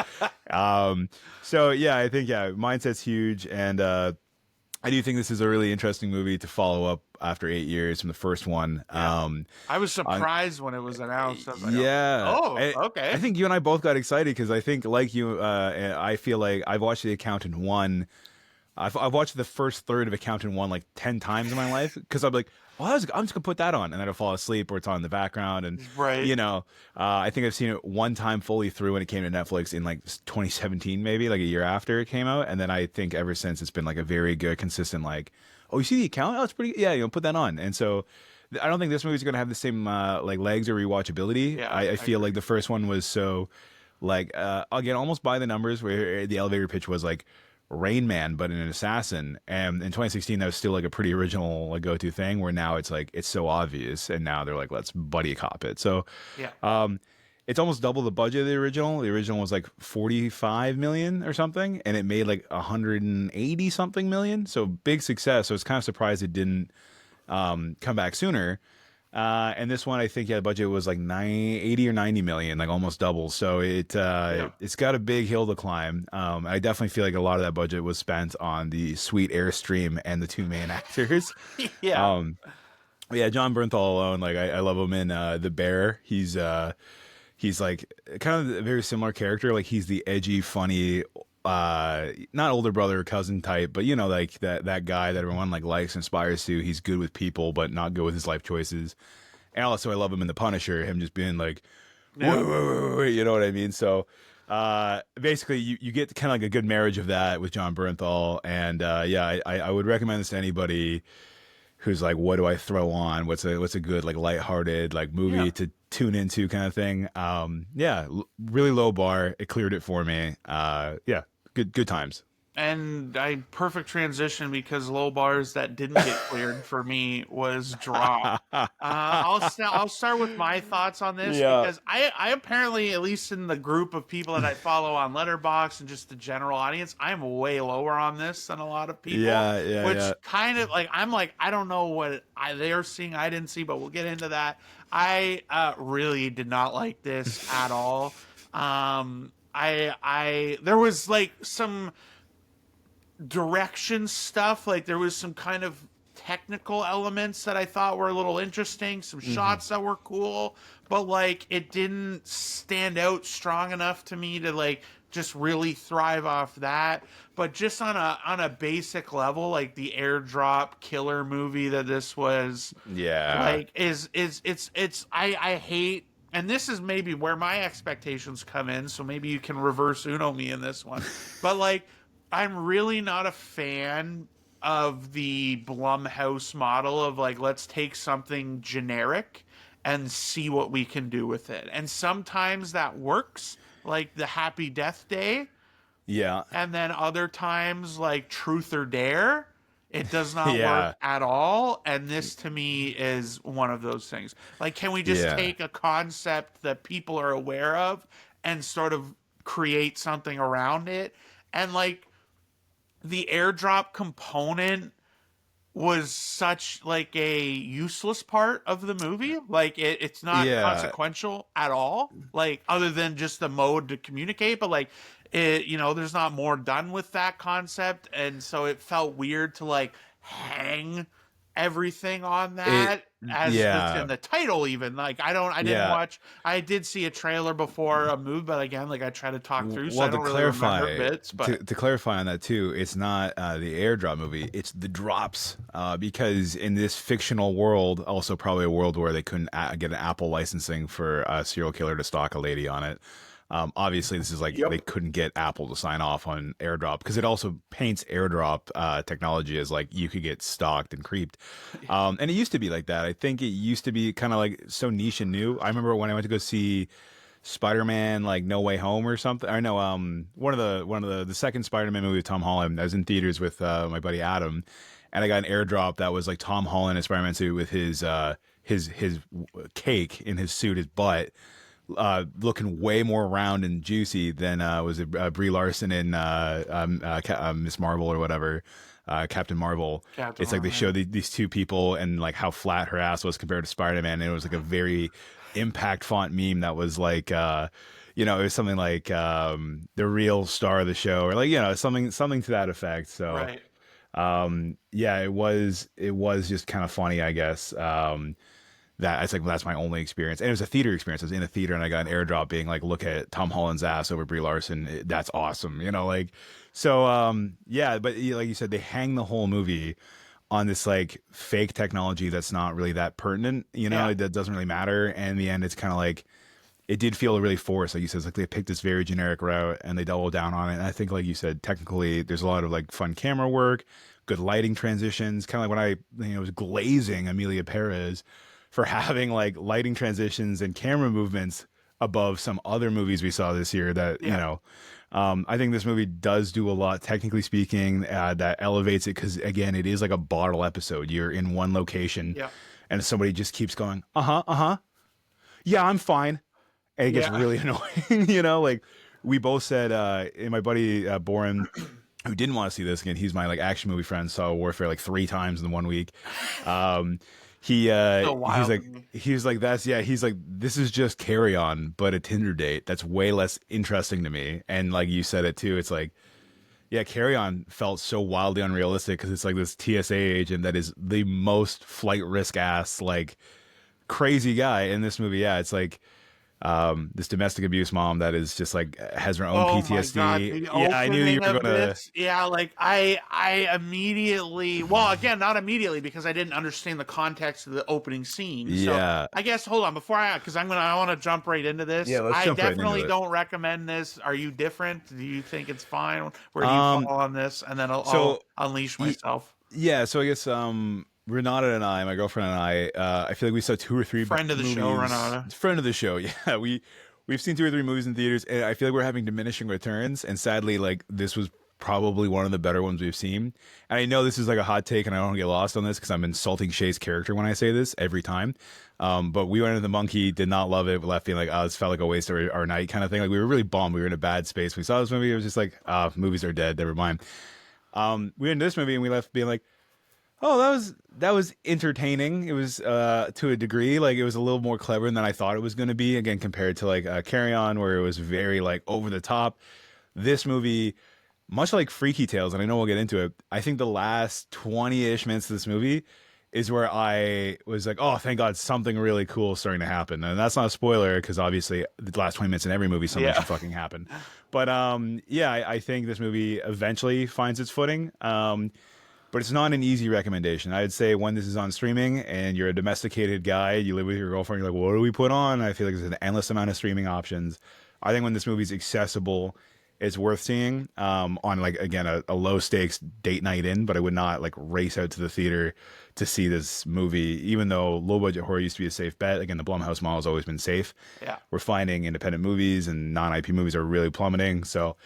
So yeah, I think mindset's huge, and I do think this is a really interesting movie to follow up after 8 years from the first one. Yeah. I was On surprised when it was announced. I was like, Yeah, oh, okay. I think you and I both got excited because I think, like you, I feel like I've watched The Accountant one. I've watched the first third of Accountant one like 10 times in my life because I'm like, well, I'm just gonna put that on, and then I'll fall asleep or it's on in the background, and Right. I think I've seen it one time fully through when it came to Netflix in like 2017, maybe like a year after it came out, and then I think ever since it's been like a very good, consistent like, oh, you see The Accountant? Oh, it's pretty, yeah, put that on, and so. I don't think this movie's gonna have the same like legs or rewatchability. Yeah, I I feel agree. like the first one was so like again almost by the numbers where the elevator pitch was like Rain Man but an assassin, and in 2016 that was still like a pretty original like go-to thing, where now it's like it's so obvious, and now they're like, let's buddy cop it. So Yeah. it's almost double the budget of the original. The original was like 45 million or something, and it made like 180 something million, so big success. So it's kind of surprised it didn't come back sooner. And this one, I think, the budget was like 80 or 90 million, like almost double. So Yeah. it's got a big hill to climb. I definitely feel like a lot of that budget was spent on the sweet Airstream and the two main actors. Yeah. Um, yeah, John Bernthal alone, like I love him in The Bear. He's like kind of a very similar character. Like he's the edgy, funny, not older brother or cousin type, but like that guy that everyone like likes and aspires to. He's good with people but not good with his life choices. And also I love him in The Punisher, him just being like, Yeah. whoa, you know what I mean? So basically you get kind of like a good marriage of that with John Bernthal, and I would recommend this to anybody who's like, what do I throw on? What's a good like lighthearted like movie Yeah. to tune into kind of thing. Really low bar. It cleared it for me. Good times. And I perfect transition because low bars that didn't get cleared for me was Drop. I'll start with my thoughts on this Yeah. because I apparently, at least in the group of people that I follow on Letterboxd and just the general audience, I'm way lower on this than a lot of people. Which kind of like I'm like, I don't know what they're seeing I didn't see, but we'll get into that. I really did not like this at all. There was like some direction stuff, like there was some kind of technical elements that I thought were a little interesting, some shots that were cool, but like it didn't stand out strong enough to me to like just really thrive off that. But just on a basic level, like the airdrop killer movie that this was, Yeah. like I hate, and this is maybe where my expectations come in, so maybe you can reverse Uno me in this one. But like I'm really not a fan of the Blumhouse model of like, let's take something generic and see what we can do with it. And sometimes that works, like the Happy Death Day, Yeah. and then other times like Truth or Dare, it does not Yeah. work at all. And this to me is one of those things. Like, can we just Yeah. take a concept that people are aware of and sort of create something around it? And like, the airdrop component was such like a useless part of the movie. Like it's not consequential at all. Like other than just the mode to communicate, but like there's not more done with that concept, and so it felt weird to like hang everything on that as it's in the title. Even like I didn't watch. I did see a trailer before a movie, but again, like I try to talk through, so I don't really remember bits. But to clarify on that too, it's not the airdrop movie; it's the drops. Because in this fictional world, also probably a world where they couldn't get an Apple licensing for a serial killer to stalk a lady on it. Obviously, this is like they couldn't get Apple to sign off on airdrop because it also paints airdrop technology as like you could get stalked and creeped. And it used to be like that. I think it used to be kind of like so niche and new. I remember when I went to go see Spider-Man, like No Way Home or something. I know one of the second Spider-Man movie with Tom Holland. I was in theaters with my buddy Adam, and I got an airdrop that was like Tom Holland in a Spider-Man suit with his cake in his suit, his butt. looking way more round and juicy than was it Brie Larson in Miss Marvel or whatever, Captain Marvel. Captain It's like they Marvel. showed these two people and like how flat her ass was compared to Spider-Man, and it was like a very impact font meme that was like it was something like the real star of the show, or like something to that effect. So Right. yeah, it was just kind of funny, I guess. That it's like that's my only experience, and it was a theater experience. I was in a theater and I got an airdrop being like, look at Tom Holland's ass over Brie Larson. That's awesome, like. So yeah, but like you said, they hang the whole movie on this like fake technology that's not really that pertinent, Yeah. that doesn't really matter. And in the end, it's kind of like it did feel really forced. Like you said, it's like they picked this very generic route and they doubled down on it. And I think, like you said, technically there's a lot of like fun camera work, good lighting transitions. Kind of like when I was glazing Amelia Perez for having like lighting transitions and camera movements above some other movies we saw this year that, Yeah. I think this movie does do a lot, technically speaking, that elevates it because, again, it is like a bottle episode. You're in one location Yeah. and somebody just keeps going, yeah, I'm fine. And it gets Yeah. really annoying, like we both said, and my buddy Boren, who didn't want to see this again, he's my like action movie friend, saw Warfare like 3 times in 1 week. Um, So he's wild like to me. he's like this is just Carry On, but a Tinder date. That's way less interesting to me. And like you said it too, it's like yeah, Carry On felt so wildly unrealistic because it's like this TSA agent that is the most flight risk ass like crazy guy in this movie. Yeah, it's like this domestic abuse mom that is just like has her own Oh my God, PTSD. the Yeah, I knew you opening were of gonna. this. Yeah, like I immediately, well, again, not immediately because I didn't understand the context of the opening scene. So Yeah, I guess hold on before because I want to jump right into yeah. this. Let's I jump right into definitely it. don't recommend this. Are you different? Do you think it's fine? Where do you fall Um, on this? And then I'll so unleash y- myself. yeah, so I guess Renata and I, my girlfriend and I feel like we saw two or three Friend of the show, movies. Renata. Friend of the show, yeah. We've seen 2 or 3 movies in theaters, and I feel like we're having diminishing returns. And sadly, like this was probably one of the better ones we've seen. And I know this is like a hot take, and I don't want to get lost on this because I'm insulting Shea's character when I say this every time. But we went into the Monkey, did not love it. We left feeling like, oh, this felt like a waste of our night kind of thing. Like we were really bummed. We were in a bad space. When we saw this movie. It was just like, movies are dead. Never mind. We were in this movie and we left being like, oh, that was entertaining. It was to a degree, like it was a little more clever than I thought it was going to be. Again, compared to like Carry On, where it was very like over the top. This movie, much like Freaky Tales, and I know we'll get into it. I think the last 20-ish minutes of this movie is where I was like, oh, thank God, something really cool is starting to happen. And that's not a spoiler because obviously the last 20 minutes in every movie, something Yeah. should fucking happen. But yeah, I think this movie eventually finds its footing. But it's not an easy recommendation. I'd say when this is on streaming and you're a domesticated guy, you live with your girlfriend, you're like, what do we put on? I feel like there's an endless amount of streaming options. I think when this movie's accessible, it's worth seeing on like again a low stakes date night in, but I would not like race out to the theater to see this movie, even though low budget horror used to be a safe bet. Again, the Blumhouse model has always been safe. Yeah. We're finding independent movies and non-IP movies are really plummeting. So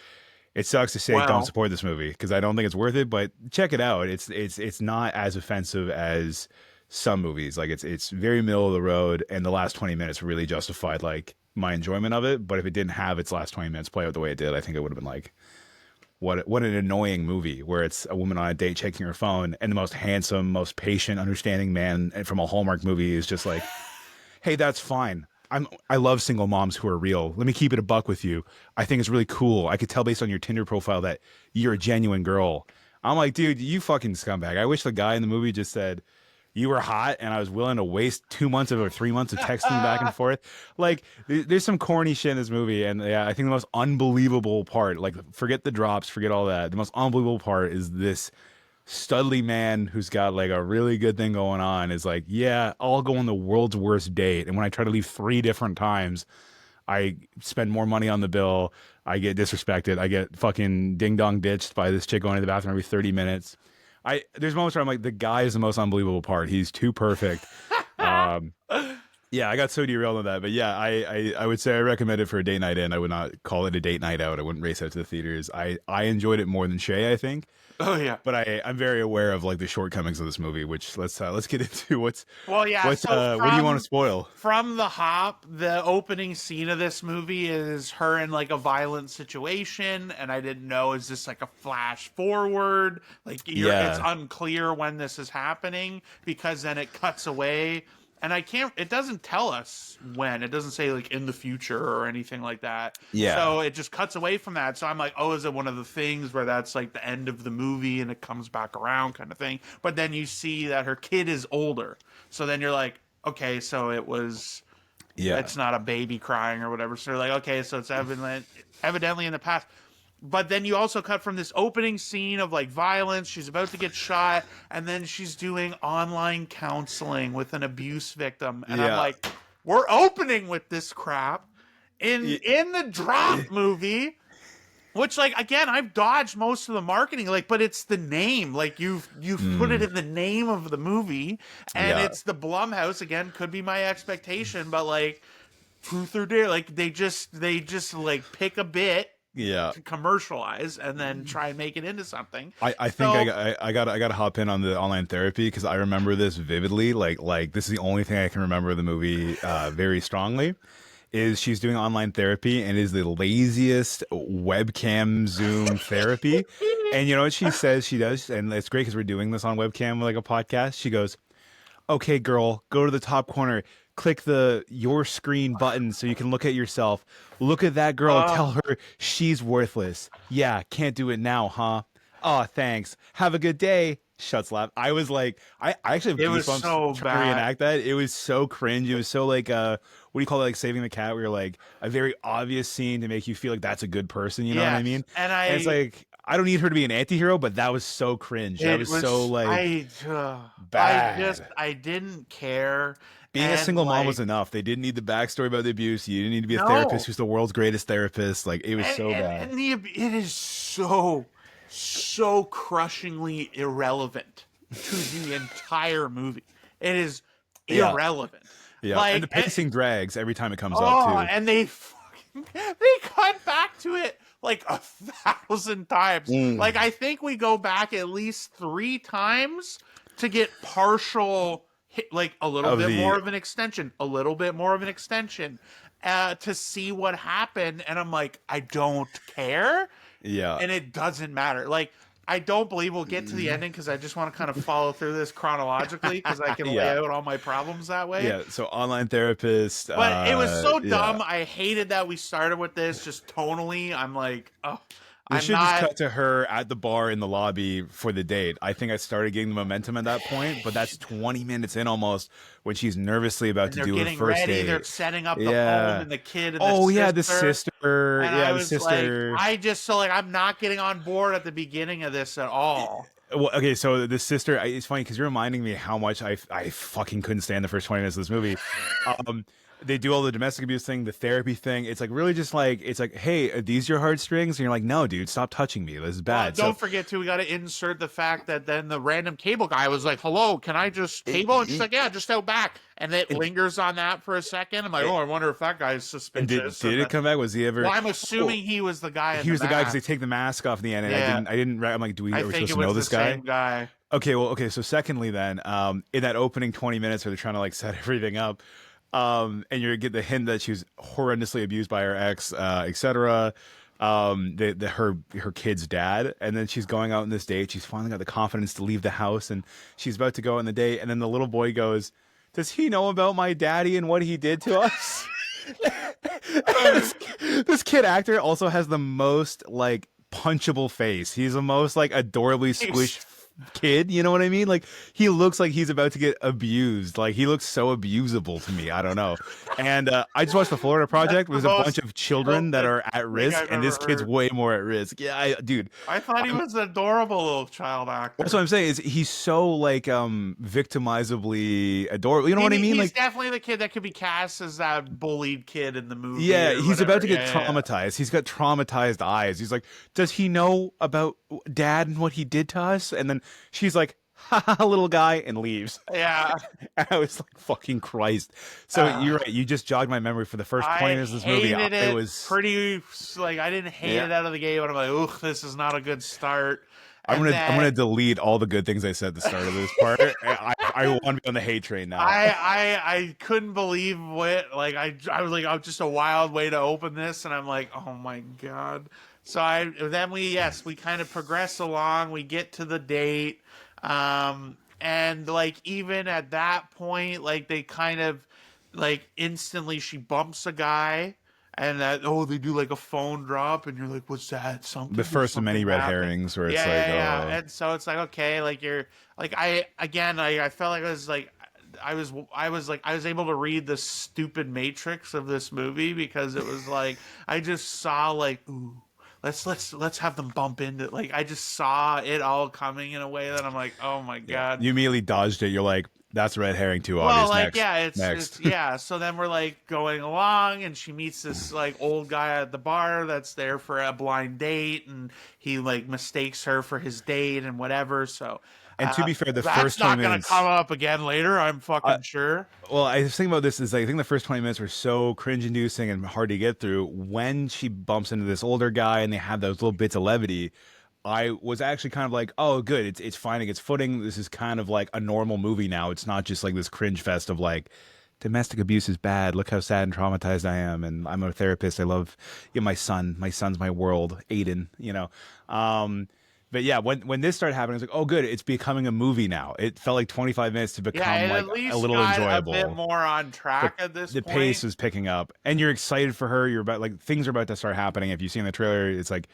it sucks to say don't Well, support this movie because I don't think it's worth it, but check it out. It's not as offensive as some movies. Like it's very middle of the road, and the last 20 minutes really justified like my enjoyment of it. But if it didn't have its last 20 minutes play out the way it did, I think it would have been like what an annoying movie where it's a woman on a date checking her phone, and the most handsome, most patient, understanding man from a Hallmark movie is just like, hey, that's fine. I love single moms who are real. Let me keep it a buck with you. I think it's really cool. I could tell based on your Tinder profile that you're a genuine girl. I'm like, dude, you fucking scumbag. I wish the guy in the movie just said you were hot and I was willing to waste 2 months or 3 months of texting back and forth. Like, there's some corny shit in this movie, and yeah, I think the most unbelievable part, like, forget the drops, forget all that. The most unbelievable part is this studly man who's got like a really good thing going on is like, yeah, I'll go on the world's worst date. And when I try to leave 3 different times, I spend more money on the bill. I get disrespected. I get fucking ding dong ditched by this chick going to the bathroom every 30 minutes. There's moments where I'm like, the guy is the most unbelievable part. He's too perfect. Um, Yeah, I got so derailed on that, but yeah, I would say I recommend it for a date night in. I would not call it a date night out. I wouldn't race out to the theaters. I enjoyed it more than Shay, I think, Oh yeah. but I'm very aware of like the shortcomings of this movie. Which let's get into Well, yeah. So what do you want to spoil? from the hop, the opening scene of this movie is her in like a violent situation, and I didn't know, is this like a flash forward? Like it's Yeah, unclear when this is happening because then it cuts away, and I can't. It doesn't tell us when. It doesn't say like in the future or anything like that. yeah, So it just cuts away from that. So I'm like, oh, is it one of the things where that's like the end of the movie and it comes back around kind of thing? But then you see that her kid is older. So then you're like, okay, so yeah, it's not a baby crying or whatever. So you're like, okay, so it's evidently in the past. But then you also cut from this opening scene of like violence. She's about to get shot, and then she's doing online counseling with an abuse victim. And I'm yeah. like, we're opening with this crap Y- in the drop movie. Which, like, again, I've dodged most of the marketing, like, but it's the name, like you've put it in the name of the movie, and Yeah, it's the Blumhouse. Again, could be my expectation, but like, truth or dare, like they just like pick a bit yeah. to commercialize and then try and make it into something. I think So I gotta hop in on the online therapy because I remember this vividly. Like this is the only thing I can remember of the movie very strongly. Is she's doing online therapy and is the laziest webcam Zoom therapy. And you know what she says she does? And it's great because we're doing this on webcam like a podcast. She goes, okay, girl, go to the top corner, click the your screen button so you can look at yourself. Look at that girl, uh, tell her she's worthless. Yeah, can't do it now, huh? Oh, thanks. Have a good day. Shuts laugh. I was like, I actually it have was goosebumps so trying to bad. reenact that. It was so cringe. It was so like what do you call it? Like Saving the Cat, where you're like a very obvious scene to make you feel like that's a good person, you know what I Yes, mean? and And it's like I don't need her to be an anti-hero, but that was so cringe. That it was so was like bad. I didn't care, Being a and single mom was like enough. They didn't need the backstory about the abuse. You didn't need to be a therapist no. who's the world's greatest therapist. Like it was and, so and, bad. and the it is so crushingly irrelevant to the entire movie. It is Yeah, irrelevant. yeah. And the Like pacing drags every time it comes up too. and they cut back to it like 1,000 times. Mm. Like I think we go back at least 3 times to get partial like a little Of bit the more of an extension, a little bit more of an extension to see what happened, and I'm like, I don't care, yeah. and it doesn't matter. Like, I don't believe we'll get to the ending because I just want to kind of follow through this chronologically because I can lay Yeah. out all my problems that way. Yeah. So online therapist, But it was so yeah. dumb. I hated that we started with this just tonally. I'm like, oh, They I'm should just not. cut to her at the bar in the lobby for the date. I think I started getting the momentum at that point, but that's 20 minutes in almost when she's nervously about And to they're do her getting first ready. date. They're setting up the home Yeah. and the kid and the Oh yeah, the sister. sister. And Yeah, I the was like, sister. I'm not getting on board at the beginning of this at all. Well, okay, so the sister. It's funny because you're reminding me how much I fucking couldn't stand the first 20 minutes of this movie. They do all the domestic abuse thing, the therapy thing. It's like really just like it's like, hey, are these your heartstrings? And you're like, no, dude, stop touching me. This is bad. Don't forget too, we got to insert the fact that then the random cable guy was like, "Hello, can I just cable?" And she's like, "Yeah, just out back." And it lingers on that for a second. I'm like, "Oh, I wonder if that guy's and suspicious." did it come back? Was he ever? Well, I'm assuming he was the guy. He was the guy because they take the mask off in the end, and Yeah. I didn't. I'm like, I are we think supposed it to know was the this guy? same guy. Okay, well, okay. So secondly, then, in that opening 20 minutes where they're trying to like set everything up, and you get the hint that she was horrendously abused by her ex, etc. Her kid's dad, and then she's going out on this date. She's finally got the confidence to leave the house, and she's about to go on the date, and then the little boy goes, "Does he know about my daddy and what he did to us?" this kid actor also has the most like punchable face. He's the most like adorably squished kid, you know what I mean? Like he looks like he's about to get abused. Like he looks so abusable to me. I don't know. And I just watched the Florida Project. It was a bunch of children that are at risk, I've and this ever kid's heard. way more at risk. Yeah, dude. I thought he was an adorable little child actor. That's what I'm saying. Is he's so like victimizably adorable. You know what I mean? He's Like definitely the kid that could be cast as that bullied kid in the movie. yeah, or he's about whatever. to get Yeah, yeah. traumatized. He's got traumatized eyes. He's like, does he know about dad and what he did to us? And then she's like, little guy, and leaves. Yeah. And I was like, fucking Christ. So Uh, you're right. You just jogged my memory for the first 20 I minutes of this movie. hated I it was, pretty, like, I didn't hate yeah. it out of the gate, but I'm like, ugh, this is not a good start. And I'm gonna then delete all the good things I said at the start of this part. I want to be on the hate train now. I couldn't believe what, like, I was like, oh, just a wild way to open this, and I'm like, oh my god. So then we kind of progress along. We get to the date, and like even at that point, like they kind of like instantly she bumps a guy, and that, oh, they do like a phone drop, and you're like, what's that? The Something? Did first of many something red happen? herrings where it's Yeah, like, yeah, yeah. oh, And so it's like, okay, like you're like, I felt like I was able to read the stupid matrix of this movie, because it was like I just saw like, ooh, let's have them bump into, like, I just saw it all coming in a way that I'm like, oh my yeah. god. You immediately dodged it. You're like, that's red herring too Well, obvious. like, Next, yeah, it's next. yeah. So then we're like going along, and she meets this like old guy at the bar that's there for a blind date, and he like mistakes her for his date and whatever. So And to be fair, the that's first 20 not gonna minutes. come up again later, I'm Uh, fucking sure. well, I was thinking about this is I think the first 20 minutes were so cringe-inducing and hard to get through. When she bumps into this older guy and they have those little bits of levity, I was actually kind of like, oh, good, it's finding its footing. This is kind of like a normal movie now. It's not just like this cringe fest of like domestic abuse is bad. Look how sad and traumatized I am, and I'm a therapist. I love, you know, my son. My son's my world. Aiden, you know. But yeah, when this started happening, I was like, oh, good, it's becoming a movie now. It felt like 25 minutes to Yeah, become it like at a least little got a bit enjoyable. more on the track at this the point. pace was picking up, and you're excited for her. You're about like things are about to start happening. If you see in the trailer, it's like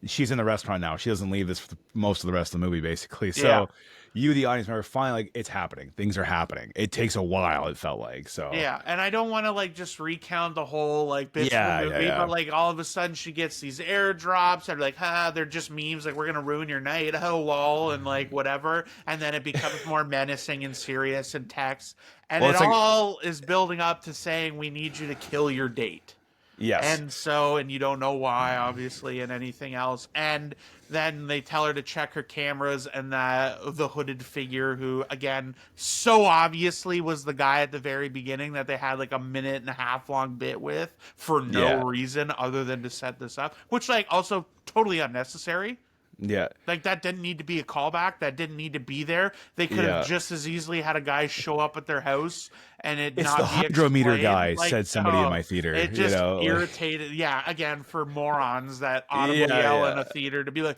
she's in the restaurant now. She doesn't leave this for most of the rest of the movie, basically. Yeah. So you, the audience member, finally like it's happening. Things are happening. It takes a while. It felt like so. Yeah, and I don't want to like just recount the whole like bits of the Yeah, yeah, movie, yeah. but like all of a sudden she gets these airdrops and like, they're just memes, like we're gonna ruin your night, oh lol, and like whatever, and then it becomes more menacing and serious and text, and Well, it it's like all is building up to saying we need you to kill your date. yes, And so, and you don't know why, obviously, and anything else. And then they tell her to check her cameras, and the hooded figure, who, again, so obviously was the guy at the very beginning that they had like a minute and a half long bit with for no yeah, reason other than to set this up, which, like, also totally unnecessary. yeah, Like, that didn't need to be a callback. That didn't need to be there. They could have yeah. just as easily had a guy show up at their house and it It's the not be hydrometer explained. guy, Like, said somebody in oh, my theater. it You just know, like, irritated. Yeah, again, for morons that yeah, audibly yell in yeah. a theater to be like,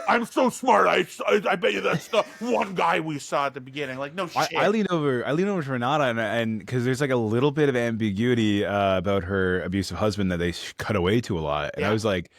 I'm so smart. I bet you that's the one guy we saw at the beginning. Like, no I shit. I lean over to Renata, and because there's like a little bit of ambiguity about her abusive husband that they cut away to a lot, and Yeah. I was like,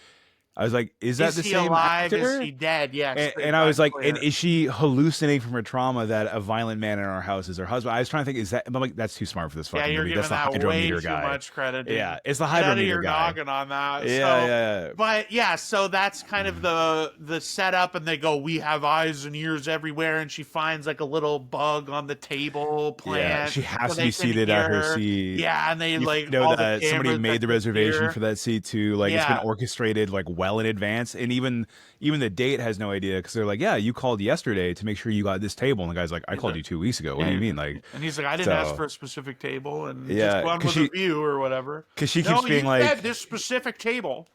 is that Is the he same alive? Is actor? he dead? Yes. And I was like, and Unclear. is she hallucinating from her trauma that a violent man in our house is her husband? I was trying to think, is that? I'm like, that's too smart for this Yeah, fucking you're movie. That's giving the that way hydrometer too guy. much credit, Yeah, dude. it's the Get out of hydrometer your guy. noggin on that. Yeah, So, yeah, but yeah, so that's kind of the setup, and they go, "We have eyes and ears everywhere," and she finds like a little bug on the table yeah. plant, She so has to they be can seated at hear her her. seat. Yeah, and they You like know all the that somebody cameras made that the can reservation hear. for that seat too. Like it's been Yeah, orchestrated like well in advance, and even the date has no idea because they're like, yeah, you called yesterday to make sure you got this table, and the guy's like, I he's called like, you 2 weeks ago. What do yeah, you mean? Like, and he's like, "I didn't ask so for a specific table, and just yeah, one with a view or whatever." because she No, keeps being you like, said this specific table.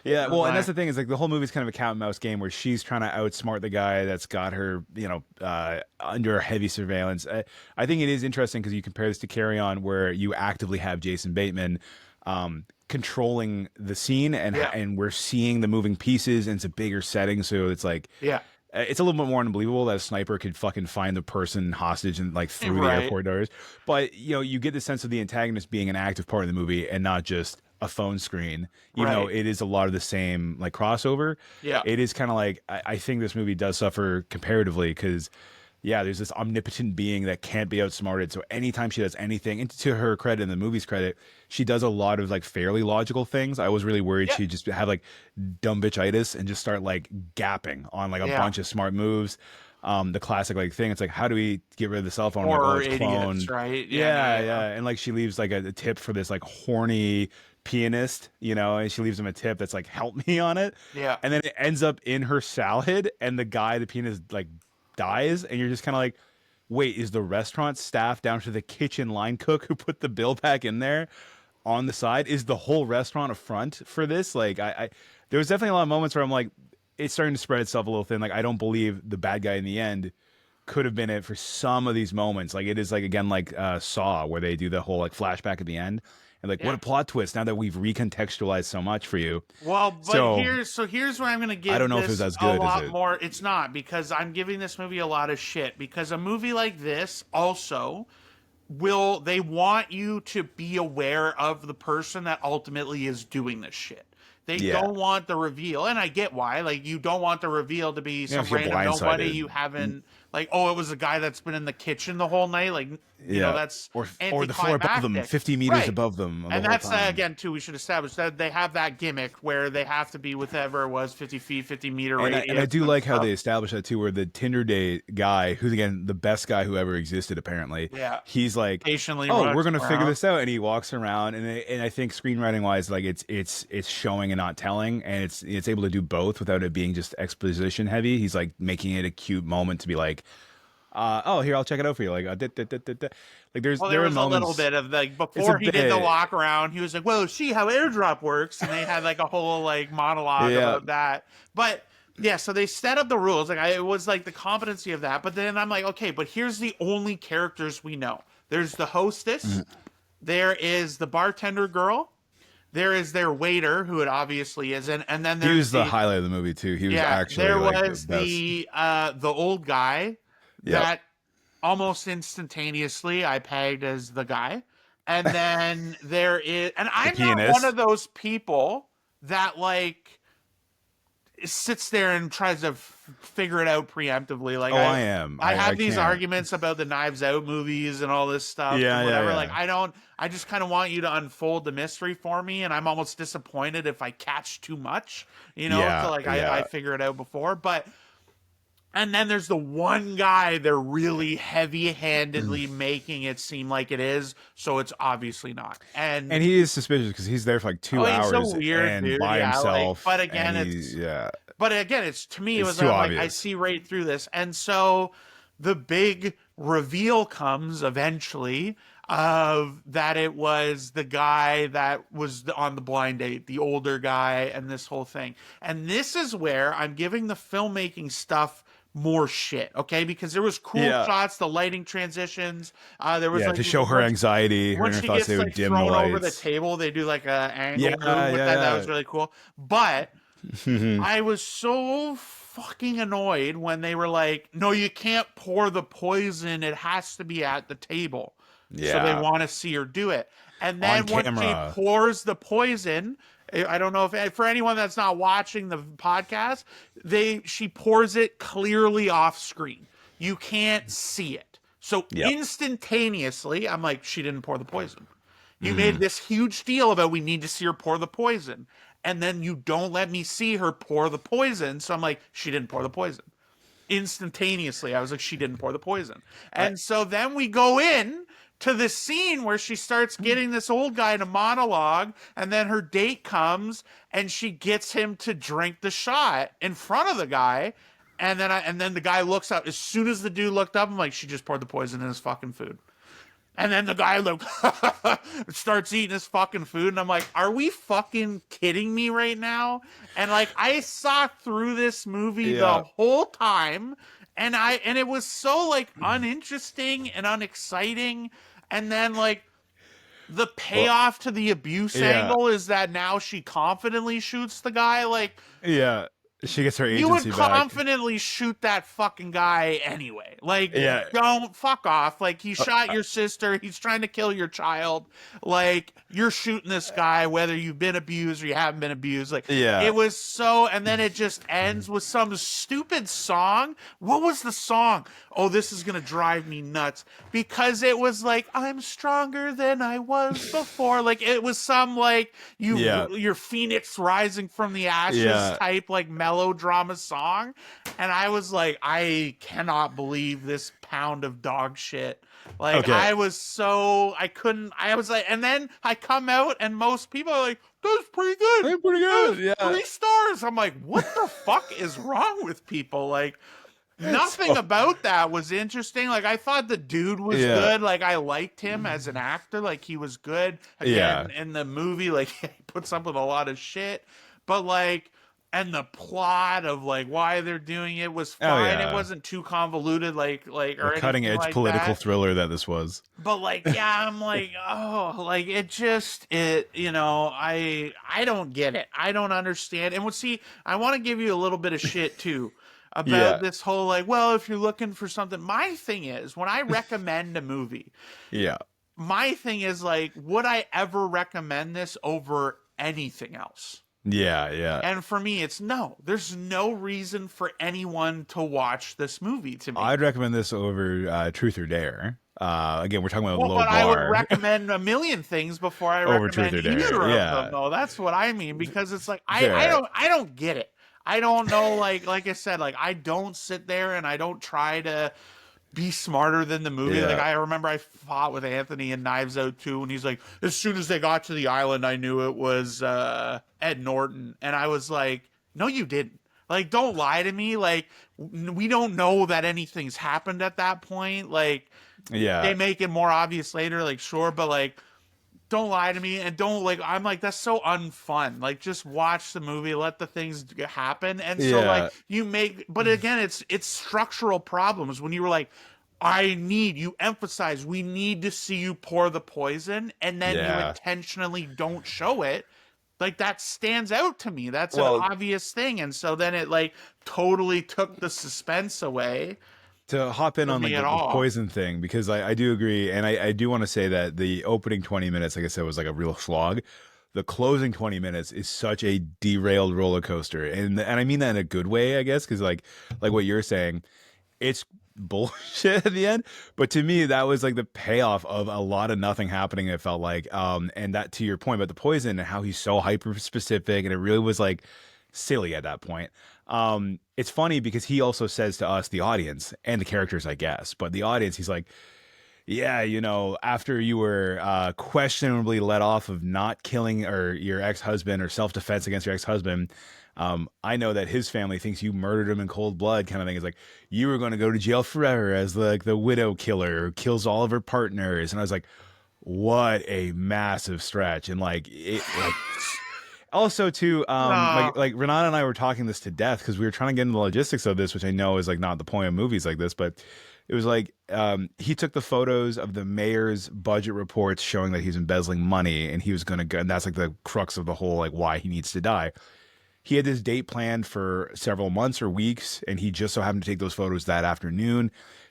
yeah, I was well, and that's like, the thing is like the whole movie's kind of a cat and mouse game where she's trying to outsmart the guy that's got her, under heavy surveillance. I think it is interesting because you compare this to Carry On, where you actively have Jason Bateman controlling the scene, yeah, and we're seeing the moving pieces, and it's a bigger setting, so it's like yeah, it's a little bit more unbelievable that a sniper could fucking find the person hostage and like through the right, airport doors. But you get the sense of the antagonist being an active part of the movie and not just a phone screen, even though right, it is a lot of the same like crossover. yeah. It is kind of like I think this movie does suffer comparatively because yeah, there's this omnipotent being that can't be outsmarted. So anytime she does anything, and to her credit and the movie's credit, she does a lot of like fairly logical things. I was really worried Yeah. she'd just have like dumb bitchitis and just start like gapping on like a Yeah. bunch of smart moves. The classic like thing. It's like, how do we get rid of the cell phone? I'm like, oh, Horror it's idiots, cloned. right? Yeah, Yeah. yeah. And like she leaves like a tip for this like horny pianist, and she leaves him a tip that's like, help me on it. Yeah. And then it ends up in her salad, and the guy, the pianist, like dies, and you're just kind of like, wait, is the restaurant staff down to the kitchen line cook who put the bill back in there on the side? Is the whole restaurant a front for this? Like, there was definitely a lot of moments where I'm like, it's starting to spread itself a little thin. Like, I don't believe the bad guy in the end could have been it for some of these moments. Like, it is like, again, like Saw, where they do the whole like flashback at the end. And like, what a plot twist! Now that we've recontextualized so much for you, Well, but here's where I'm going to give I don't know if this it's as good, a lot is it? more. It's not, because I'm giving this movie a lot of shit, because a movie like this also they want you to be aware of the person that ultimately is doing this shit. They Yeah. don't want the reveal, and I get why. Like, you don't want the reveal to be some if you're random nobody blindsided. you haven't, like, oh, it was a guy that's been in the kitchen the whole night. Like, you know, that's or the floor above them, anticlimactic. 50 meters Right. above them, the And whole that's time. again too. We should establish that they have that gimmick where they have to be whatever it was, 50 feet, 50-meter radius. And I do like how stuff. they establish that too, where the Tinder date guy, who's again the best guy who ever existed, apparently. Yeah. He's like, Patiently oh, walks we're gonna figure around. this out, and he walks around, and I think screenwriting wise, like it's showing and not telling, and it's able to do both without it being just exposition heavy. He's like making it a cute moment to be like, oh, here, I'll check it out for you. Like, like there Well, there are was a little moments. bit of like before he did the bit. walk around, he was like, "Well, see how airdrop works," and they had like a whole like monologue about that. But yeah, so they set up the rules. Like, it was like the competency of that. But then I'm like, okay, but here's the only characters we know. There's the hostess. There is the bartender girl. There is their waiter, who it obviously isn't, and then there's He was the highlight of the movie too. He was actually there like was the best. the old guy Yep. that almost instantaneously I pegged as the guy, and then there is, and I'm not pianist. one of those people that like sits there and tries to figure it out preemptively. Like, I am. I have these can't. arguments about the Knives Out movies and all this stuff. Yeah, and whatever. yeah. Like, I just kind of want you to unfold the mystery for me, and I'm almost disappointed if I catch too much, you know? Yeah, so like yeah. I figure it out before, but. And then there's the one guy they're really heavy-handedly making it seem like it is, so it's obviously not. And he is suspicious because he's there for like 2 hours he's so weird, and dude. by Yeah, himself. like, but again, and it's yeah. But again, it's to me, it It's was too like I obvious. see right through this, and so the big reveal comes eventually of that it was the guy that was on the blind date, the older guy, and this whole thing. And this is where I'm giving the filmmaking stuff more shit, okay? Because there was cool shots, the lighting transitions. There was like, to show her anxiety, her when inner she thoughts, gets they would like dim the thrown lights. over the table, they do like a angle move with yeah. that was really cool. But I was so fucking annoyed when they were like, no, you can't pour the poison, it has to be at the table. So they want to see her do it. And then when camera. she pours the poison, I don't know if for anyone that's not watching the podcast, she pours it clearly off screen. You can't see it. So instantaneously, I'm like, she didn't pour the poison. You made this huge deal about we need to see her pour the poison. And then you don't let me see her pour the poison. So I'm like, she didn't pour the poison. Instantaneously, I was like, she didn't pour the poison. And so then we go in to the scene where she starts getting this old guy to monologue, and then her date comes and she gets him to drink the shot in front of the guy. And then the guy looks up. As soon as the dude looked up, I'm like, she just poured the poison in his fucking food. And then the guy starts eating his fucking food, and I'm like, are we fucking kidding me right now? And like, I saw through this movie the whole time, and it was so like uninteresting and unexciting. And then like the payoff to the abuse angle is that now she confidently shoots the guy. Like, she gets her agency you would back. confidently shoot that fucking guy anyway. Like, don't fuck off. Like, he shot your sister. He's trying to kill your child. Like, you're shooting this guy, whether you've been abused or you haven't been abused. Like, it was so, and then it just ends with some stupid song. What was the song? Oh, this is going to drive me nuts. Because it was like, I'm stronger than I was before. Like, it was some, like, your phoenix rising from the ashes type, like, melodrama song. And I was like, I cannot believe this pound of dog shit. Like, I was like, and then I come out and most people are like, that's pretty good. They're pretty good. That's 3 stars. I'm like, what the fuck is wrong with people? Like, Nothing So about that was interesting. Like I thought the dude was yeah, good. Like I liked him as an actor. Like he was good. yeah, Again, in the movie, like he puts up with a lot of shit. But like and the plot of like why they're doing it was oh fine. It yeah, wasn't too convoluted like the or cutting anything edge like political that. thriller that this was. But like yeah, I'm like, oh, like it just it, I don't get it. I don't understand. And we'll see, I want to give you a little bit of shit too about Yeah, this whole like, well, if you're looking for something, my thing is when I recommend a movie, yeah, my thing is like, would I ever recommend this over anything else? yeah, yeah. And for me, it's no. There's no reason for anyone to watch this movie to me. I'd recommend this over Truth or Dare. Again, we're talking about a Well, low but I would bar recommend a million things before I over Truth recommend or Dare. either of them, Yeah, though. That's what I mean because it's like fair. I don't get it. I don't know, like I said, like I don't sit there and I don't try to be smarter than the movie. Like Yeah, I remember I fought with Anthony in Knives Out too, and he's like, as soon as they got to the island, I knew it was Ed Norton, and I was like, no, you didn't. Like, don't lie to me. Like, we don't know that anything's happened at that point. Like, yeah, they make it more obvious later, like sure, but like don't lie to me and don't like I'm like that's so unfun. Like just watch the movie, let the things happen. And so like yeah, you make but again it's structural problems when you were like you emphasize we need to see you pour the poison and then you yeah. intentionally don't show it. Like that stands out to me. That's an Well, obvious thing. And so then it like totally took the suspense away to hop in from on me like at the all. poison thing, because I do agree, and I do want to say that the opening 20 minutes, like I said, was like a real slog. The closing 20 minutes is such a derailed roller coaster, and I mean that in a good way, I guess, because like what you're saying, it's bullshit at the end. But to me, that was like the payoff of a lot of nothing happening. It felt like, and that to your point about the poison and how he's so hyper specific, and it really was like silly at that point. It's funny because he also says to us, the audience, and the characters, I guess, but the audience, he's like, yeah, after you were questionably let off of not killing or your ex-husband or self-defense against your ex-husband, I know that his family thinks you murdered him in cold blood, kind of thing. It's like you were going to go to jail forever as like the widow killer who kills all of her partners. And I was like, what a massive stretch. And like it like also too No. like Renata and I were talking this to death because we were trying to get into the logistics of this, which I know is like not the point of movies like this, but it was like he took the photos of the mayor's budget reports showing that he's embezzling money, and he was going to go, and that's like the crux of the whole like why he needs to die. He had this date planned for several months or weeks, and he just so happened to take those photos that afternoon,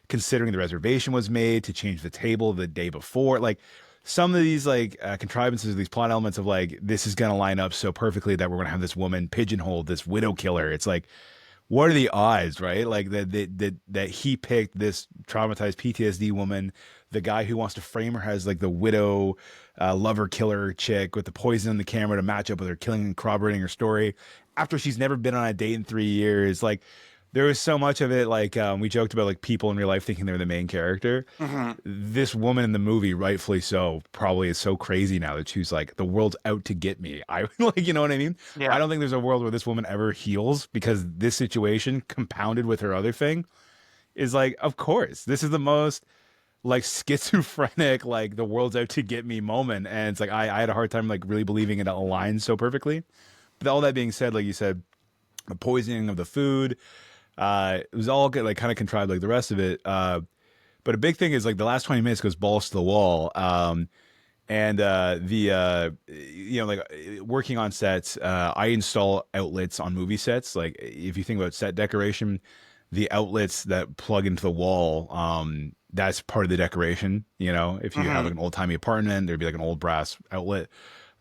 considering the reservation was made to change the table the day before. Like some of these like contrivances, these plot elements of like this is going to line up so perfectly that we're going to have this woman pigeonholed, this widow killer. It's like, what are the odds, right? Like that he picked this traumatized PTSD woman, the guy who wants to frame her as like the widow lover killer chick with the poison in the camera to match up with her killing and corroborating her story after she's never been on a date in 3 years. Like there was so much of it. Like we joked about like people in real life thinking they're the main character. Mhm. This woman in the movie, rightfully so, probably is so crazy now that she's like, the world's out to get me. I like, you know what I mean? I Yeah. don't think there's a world where this woman ever heals, because this situation compounded with her other thing is like, of course, this is the most like schizophrenic, like the world's out to get me moment. And it's like, I had a hard time like really believing it aligns so perfectly. But all that being said, like you said, the poisoning of the food, it was all good, like kind of contrived like the rest of it. But a big thing is like the last 20 minutes goes balls to the wall. And like working on sets, I install outlets on movie sets. Like if you think about set decoration, the outlets that plug into the wall, that's part of the decoration. If you have Mhm. like an old timey apartment, there'd be like an old brass outlet.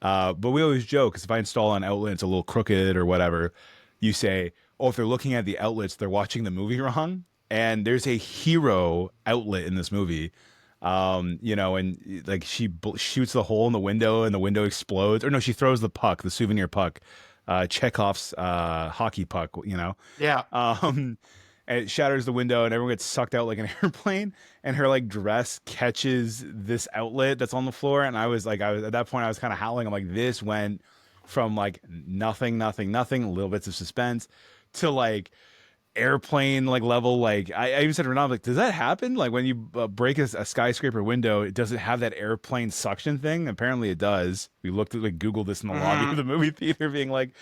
But we always joke, because if I install an outlet, it's a little crooked or whatever, you say, oh, if they're looking at the outlets, they're watching the movie wrong. And there's a hero outlet in this movie, and like she shoots the hole in the window and the window explodes. Or no, she throws the puck, the souvenir puck, Chekhov's hockey puck, Yeah. and it shatters the window and everyone gets sucked out like an airplane, and her like dress catches this outlet that's on the floor. And I was at that point I was kind of howling. I'm like, this went from like nothing, little bits of suspense, to like airplane like level. Like I even said to Renan, like, does that happen? Like when you break a skyscraper window, it doesn't have that airplane suction thing. Apparently it does. We looked at like Googled this in the lobby Hmm. of the movie theater, being like,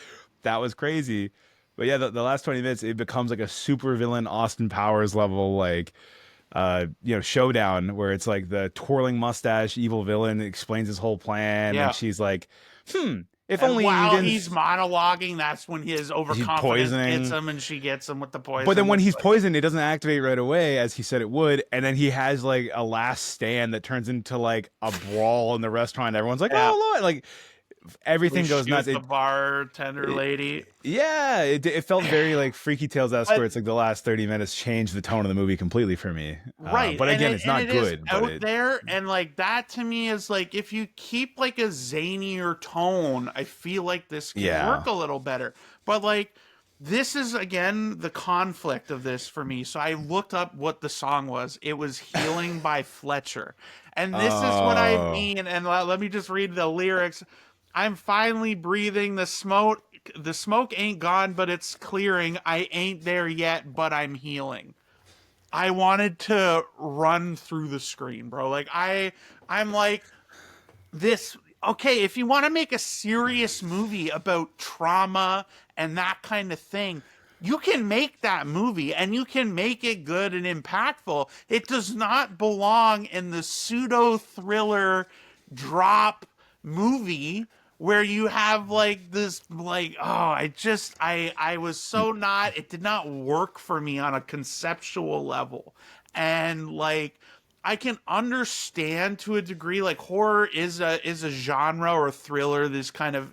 that was crazy. But yeah, the last 20 minutes, it becomes like a super villain Austin Powers level, like showdown where it's like the twirling mustache evil villain explains his whole plan, and Yeah. she's like, if And only you while didn't he's monologuing, that's when his he's overconfidence hits poisoning. him, and she gets him with the But then poison. when It's he's like, poisoned, it doesn't activate right away as he said it would, and then he has like a last stand that turns into like a brawl in the restaurant. Everyone's like, yeah, "Oh Lord!" Like we everything goes nuts. shoot the bartender lady. Yeah, it felt very like Freaky Tales-esque, But where it's like the last 30 minutes changed the tone of the movie completely for me. right, But and again, it it's and not it is good. But out it, there, and like that to me is like if you keep like a zanier tone, I feel like this can yeah, work a little better. But like this is again the conflict of this for me. So I looked up what the song was. It was "Healing" by Fletcher, and this is what I oh, mean. And let me just read the lyrics. I'm finally breathing the smoke. The smoke ain't gone, but it's clearing. I ain't there yet, but I'm healing. I wanted to run through the screen, bro. Like I'm like this okay, if you want to make a serious movie about trauma and that kind of thing, you can make that movie and you can make it good and impactful. It does not belong in the pseudo thriller drop movie where you have like this like I was so not it did not work for me on a conceptual level. And like I can understand to a degree like horror is a genre or thriller, this kind of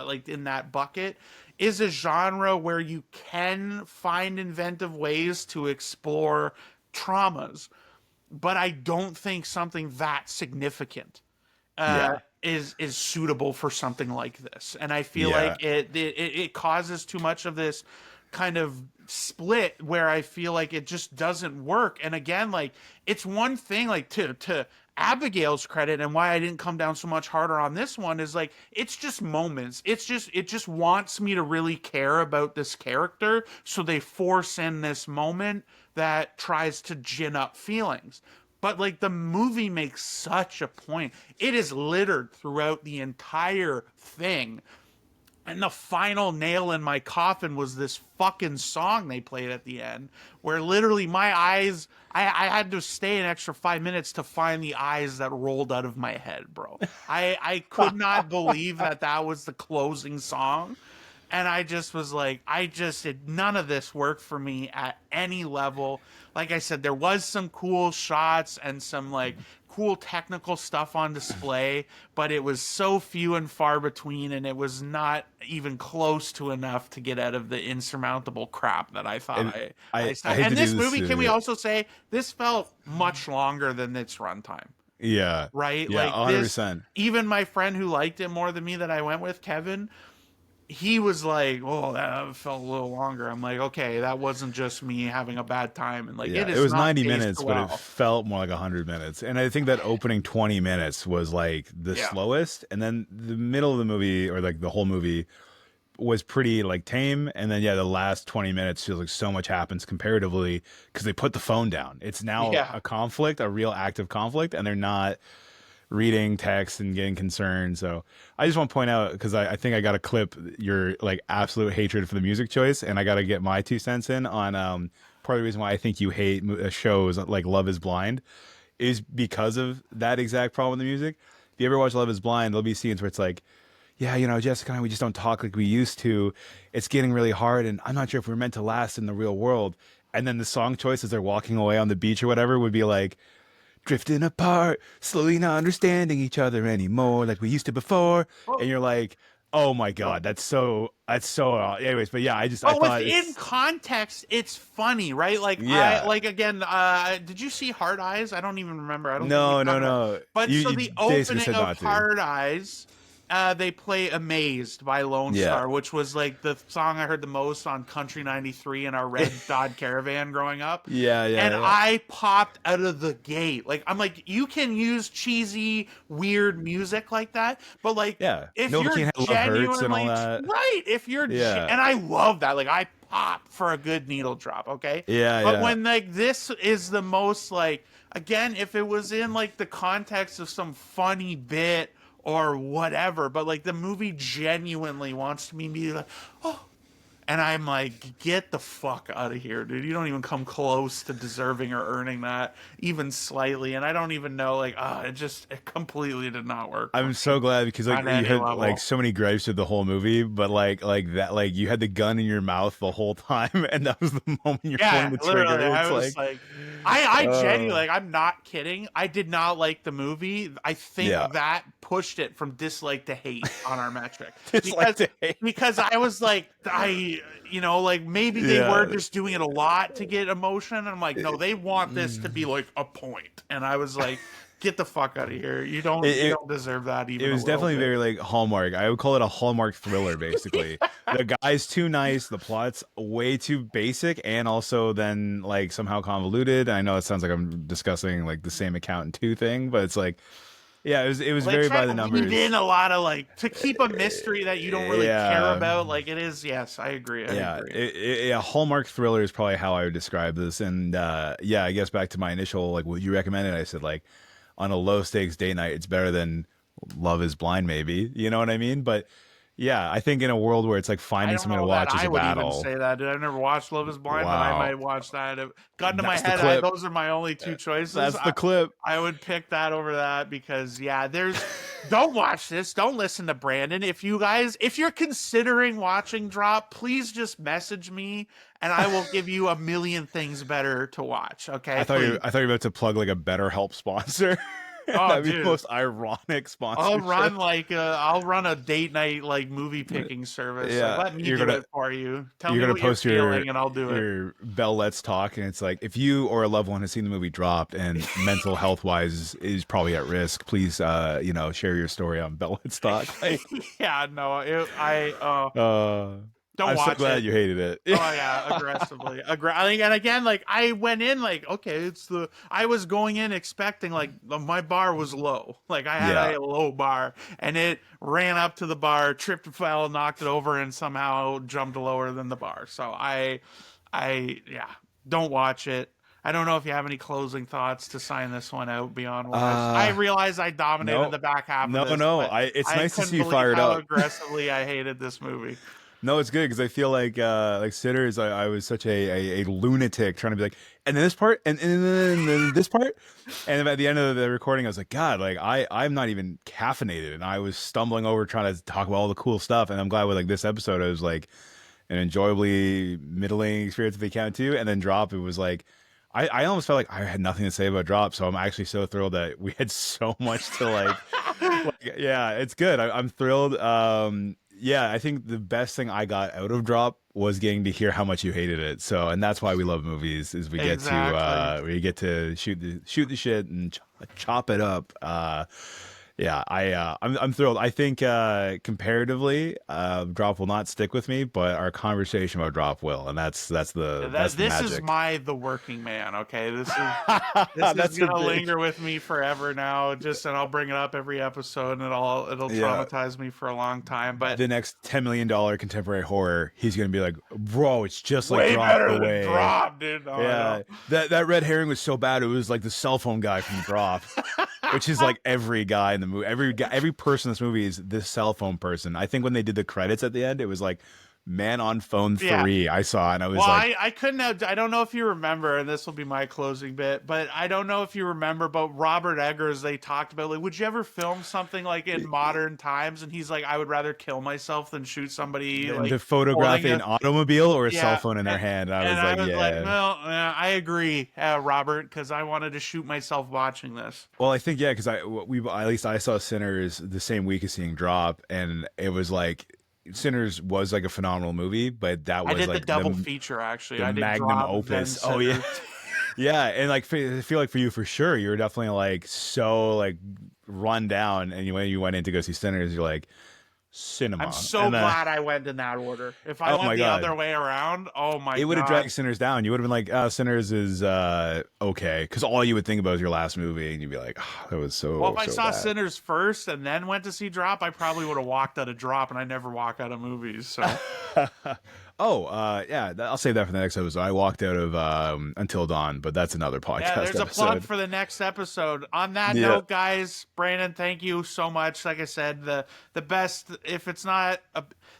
like in that bucket is a genre where you can find inventive ways to explore traumas, but I don't think something that significant yeah, is suitable for something like this. And I feel yeah. like it causes too much of this kind of split where I feel like it just doesn't work. And again, like it's one thing like to Abigail's credit and why I didn't come down so much harder on this one is like it's just moments. It just wants me to really care about this character, so they force in this moment that tries to gin up feelings. But like the movie makes such a point. It is littered throughout the entire thing. And the final nail in my coffin was this fucking song they played at the end, where literally my eyes, I had to stay an extra 5 minutes to find the eyes that rolled out of my head, bro. I could not believe that that was the closing song. And I just was like, none of this worked for me at any level. Like I said, there was some cool shots and some like cool technical stuff on display, but it was so few and far between, and it was not even close to enough to get out of the insurmountable crap that I thought And I I saw. hate to And do this this movie, can we to also say, this felt much longer than its runtime, yeah, right? yeah, Like this, 100%. even my friend who liked it more than me that I went with, Kevin, he was like, "Oh, that felt a little longer." I'm like, "Okay, that wasn't just me having a bad time." And like, it Yeah, it is was not 90 paced minutes, but it well. felt more like 100 minutes. And I think that opening 20 minutes was like the Yeah, slowest. And then the middle of the movie, or like the whole movie, was pretty like tame. And then, yeah, the last 20 minutes feels like so much happens comparatively because they put the phone down. It's now yeah. a conflict, a real active conflict, and they're not reading text and getting concerned. So I just want to point out, because I think I got to clip your like absolute hatred for the music choice, and I got to get my 2 cents in on part of the reason why I think you hate shows like Love Is Blind is because of that exact problem with the music. If you ever watch Love Is Blind, there'll be scenes where it's like, yeah, Jessica and I, we just don't talk like we used to. It's getting really hard, and I'm not sure if we're meant to last in the real world. And then the song choice as they're walking away on the beach or whatever would be like, drifting apart, slowly not understanding each other anymore like we used to before. And Well, you're like, oh my well, God, that's so anyways, but yeah, I well, thought within it's, context, it's funny, right? Like I yeah, like again. Did you see Hard Eyes? I don't even remember. I don't think we no, no, talked about it. no. But so You the basically opening said of not to. Hard Eyes They play "Amazed" by Lone Yeah. Star, which was like the song I heard the most on Country 93 in our red Dodge Caravan growing up. Yeah, And yeah, yeah. I popped out of the gate. Like, I'm like, you can use cheesy, weird music like that, but like, Yeah. if Nobody you're Can Love Hurts and all genuinely that. right, Yeah. and I love that. Like, I pop for a good needle drop, okay? Yeah, But yeah. when like this is the most like, again, if it was in like the context of some funny bit or whatever, but like the movie genuinely wants me to be like, oh, and I'm like, get the fuck out of here, dude. You don't even come close to deserving or earning that, even slightly. And I don't even know, like, it completely did not work for I'm me so glad because like on you any had like level. so many gripes with the whole movie, but like that like you had the gun in your mouth the whole time, and that was the moment you're pulling Yeah, the literally. trigger. I It's was like, like, I uh, genuinely, like, I'm not kidding. I did not like the movie. I yeah, think that pushed it from dislike to hate on our metric it's like because to hate. I was like, like maybe they were Yeah, just doing it a lot to get emotion. And I'm like, no, they want this to be mm. like a point. And I was like, get the fuck out of here. You it, don't deserve that it even a was little definitely bit. very like Hallmark. I would call it a Hallmark thriller, basically. The guy's too nice, the plot's way too basic, and also then like somehow convoluted. I know it sounds like I'm discussing like the same accountant two thing, but it's like, yeah, it was Well, they very try by the to weave in numbers. a lot of like to keep a mystery that you don't really care Yeah, about. Like it is, yes, I agree. I yeah, agree. yeah. Hallmark thriller is probably how I would describe this. And yeah, I guess back to my initial like, would you recommend it? I said like, on a low stakes date night, it's better than Love Is Blind, maybe. You know what I mean? But yeah, I think in a world where it's like I finding don't something to know that watch is I a would even battle. say that. Dude, I've never watched Love Is Blind, but I Wow, might watch that. Gun to my that's the head, clip. those are my only two choices. That's the clip. I would pick that over that because yeah, there's. Don't watch this. Don't listen to Brandon. If you're considering watching Drop, please just message me and I will give you a million things better to watch. Okay, please. I thought you were about to plug like a BetterHelp sponsor. Oh, That'd be the dude. most ironic sponsorship. I'll run a date night like movie picking service. Like Yeah, let me do it for you. Tell you're me gonna what you're post your feeling and I'll do it. Bell Let's Talk, and it's like if you or a loved one has seen the movie Dropped and mental health wise is probably at risk, please share your story on Bell Let's Talk. Like, Yeah, no, uh, don't I'm so watch glad it. you hated it. Oh yeah, aggressively. And again, like I went in like, okay, I was going in expecting like my bar was low. Like I had Yeah. a low bar and it ran up to the bar, tripped, fell, knocked it over and somehow jumped lower than the bar. So yeah, don't watch it. I don't know if you have any closing thoughts to sign this one out beyond what I Uh realize I dominated no. the back half of No, this, no. but I It's I nice to couldn't see you believe fired how up. aggressively I hated this movie. No, it's good because I feel like Sitters, I was such a lunatic trying to be like, and then this part, and then this part, and then at the end of the recording, I was like, God, like I'm not even caffeinated, and I was stumbling over trying to talk about all the cool stuff, and I'm glad with like this episode, it was like an enjoyably middling experience with the account too, and then Drop, it was like. I almost felt like I had nothing to say about Drop, so I'm actually so thrilled that we had so much to like yeah, it's good. I'm thrilled. Yeah, I think the best thing I got out of Drop was getting to hear how much you hated it. So, and that's why we love movies is Exactly. we get to shoot the shit and chop it up. Yeah, I'm thrilled. I think comparatively, Drop will not stick with me, but our conversation about Drop will, and that's That the this is magic. the working man, okay? This is That's the gonna big. linger with me forever now. And I'll bring it up every episode, and it'll Yeah, traumatize me for a long time. But the next $10 million contemporary horror, he's gonna be like, bro, it's just like way Drop better the than way. Drop, dude. No, I know. Yeah, that red herring was so bad. It was like the cell phone guy from Drop, which is like every guy in the movie. Every person in this movie is this cell phone person. I think when they did the credits at the end, it was like Man on Phone Yeah. 3. I saw, and I was Well, like, I couldn't have. I don't know if you remember, and this will be my closing bit, but I don't know if you remember, but Robert Eggers, they talked about, like, would you ever film something like in modern times? And he's like, I would rather kill myself than shoot somebody, and like, to photograph holding an a. automobile or a cell Yeah. phone in their hand. And I was And I like, was like, yeah. well, I agree, Robert, because I wanted to shoot myself watching this. Well, I think yeah, because we at least I saw Sinners the same week as seeing Drop, and it was like Sinners was like a phenomenal movie, but that I was did the like double feature, actually. the I did magnum Drop, then opus. Oh yeah. Sinners. Yeah, and like I feel like for you for sure, you were definitely like so like run down, and when you went in to go see Sinners, you're like I'm cinema, so and then glad I went in that order. If I oh went my the god, other way around, oh my it would have dragged god. Sinners down. You would have been like, Sinners is okay, because all you would think about is your last movie, and you'd be like, oh, that was Well, if so I so saw bad. Sinners first and then went to see Drop, I probably would have walked out of Drop, and I never walk out of movies. So Oh, yeah, I'll save that for the next episode. I walked out of Until Dawn, but that's another yeah, podcast there's a plug episode. for the next episode. On that Yeah. note, guys, Brandon, thank you so much. Like I said, the best, if it's not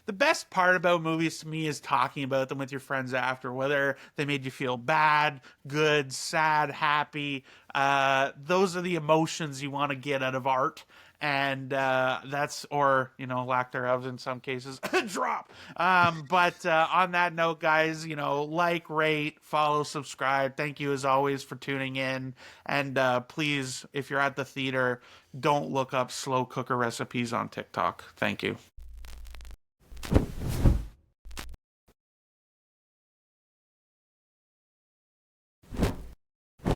the best part about movies to me is talking about them with your friends after, whether they made you feel bad, good, sad, happy. Those are the emotions you want to get out of art. And that's, or lack thereof in some cases. Drop. But on that note, guys, like, rate, follow, subscribe. Thank you as always for tuning in. And please, if you're at the theater, don't look up slow cooker recipes on TikTok. Thank you.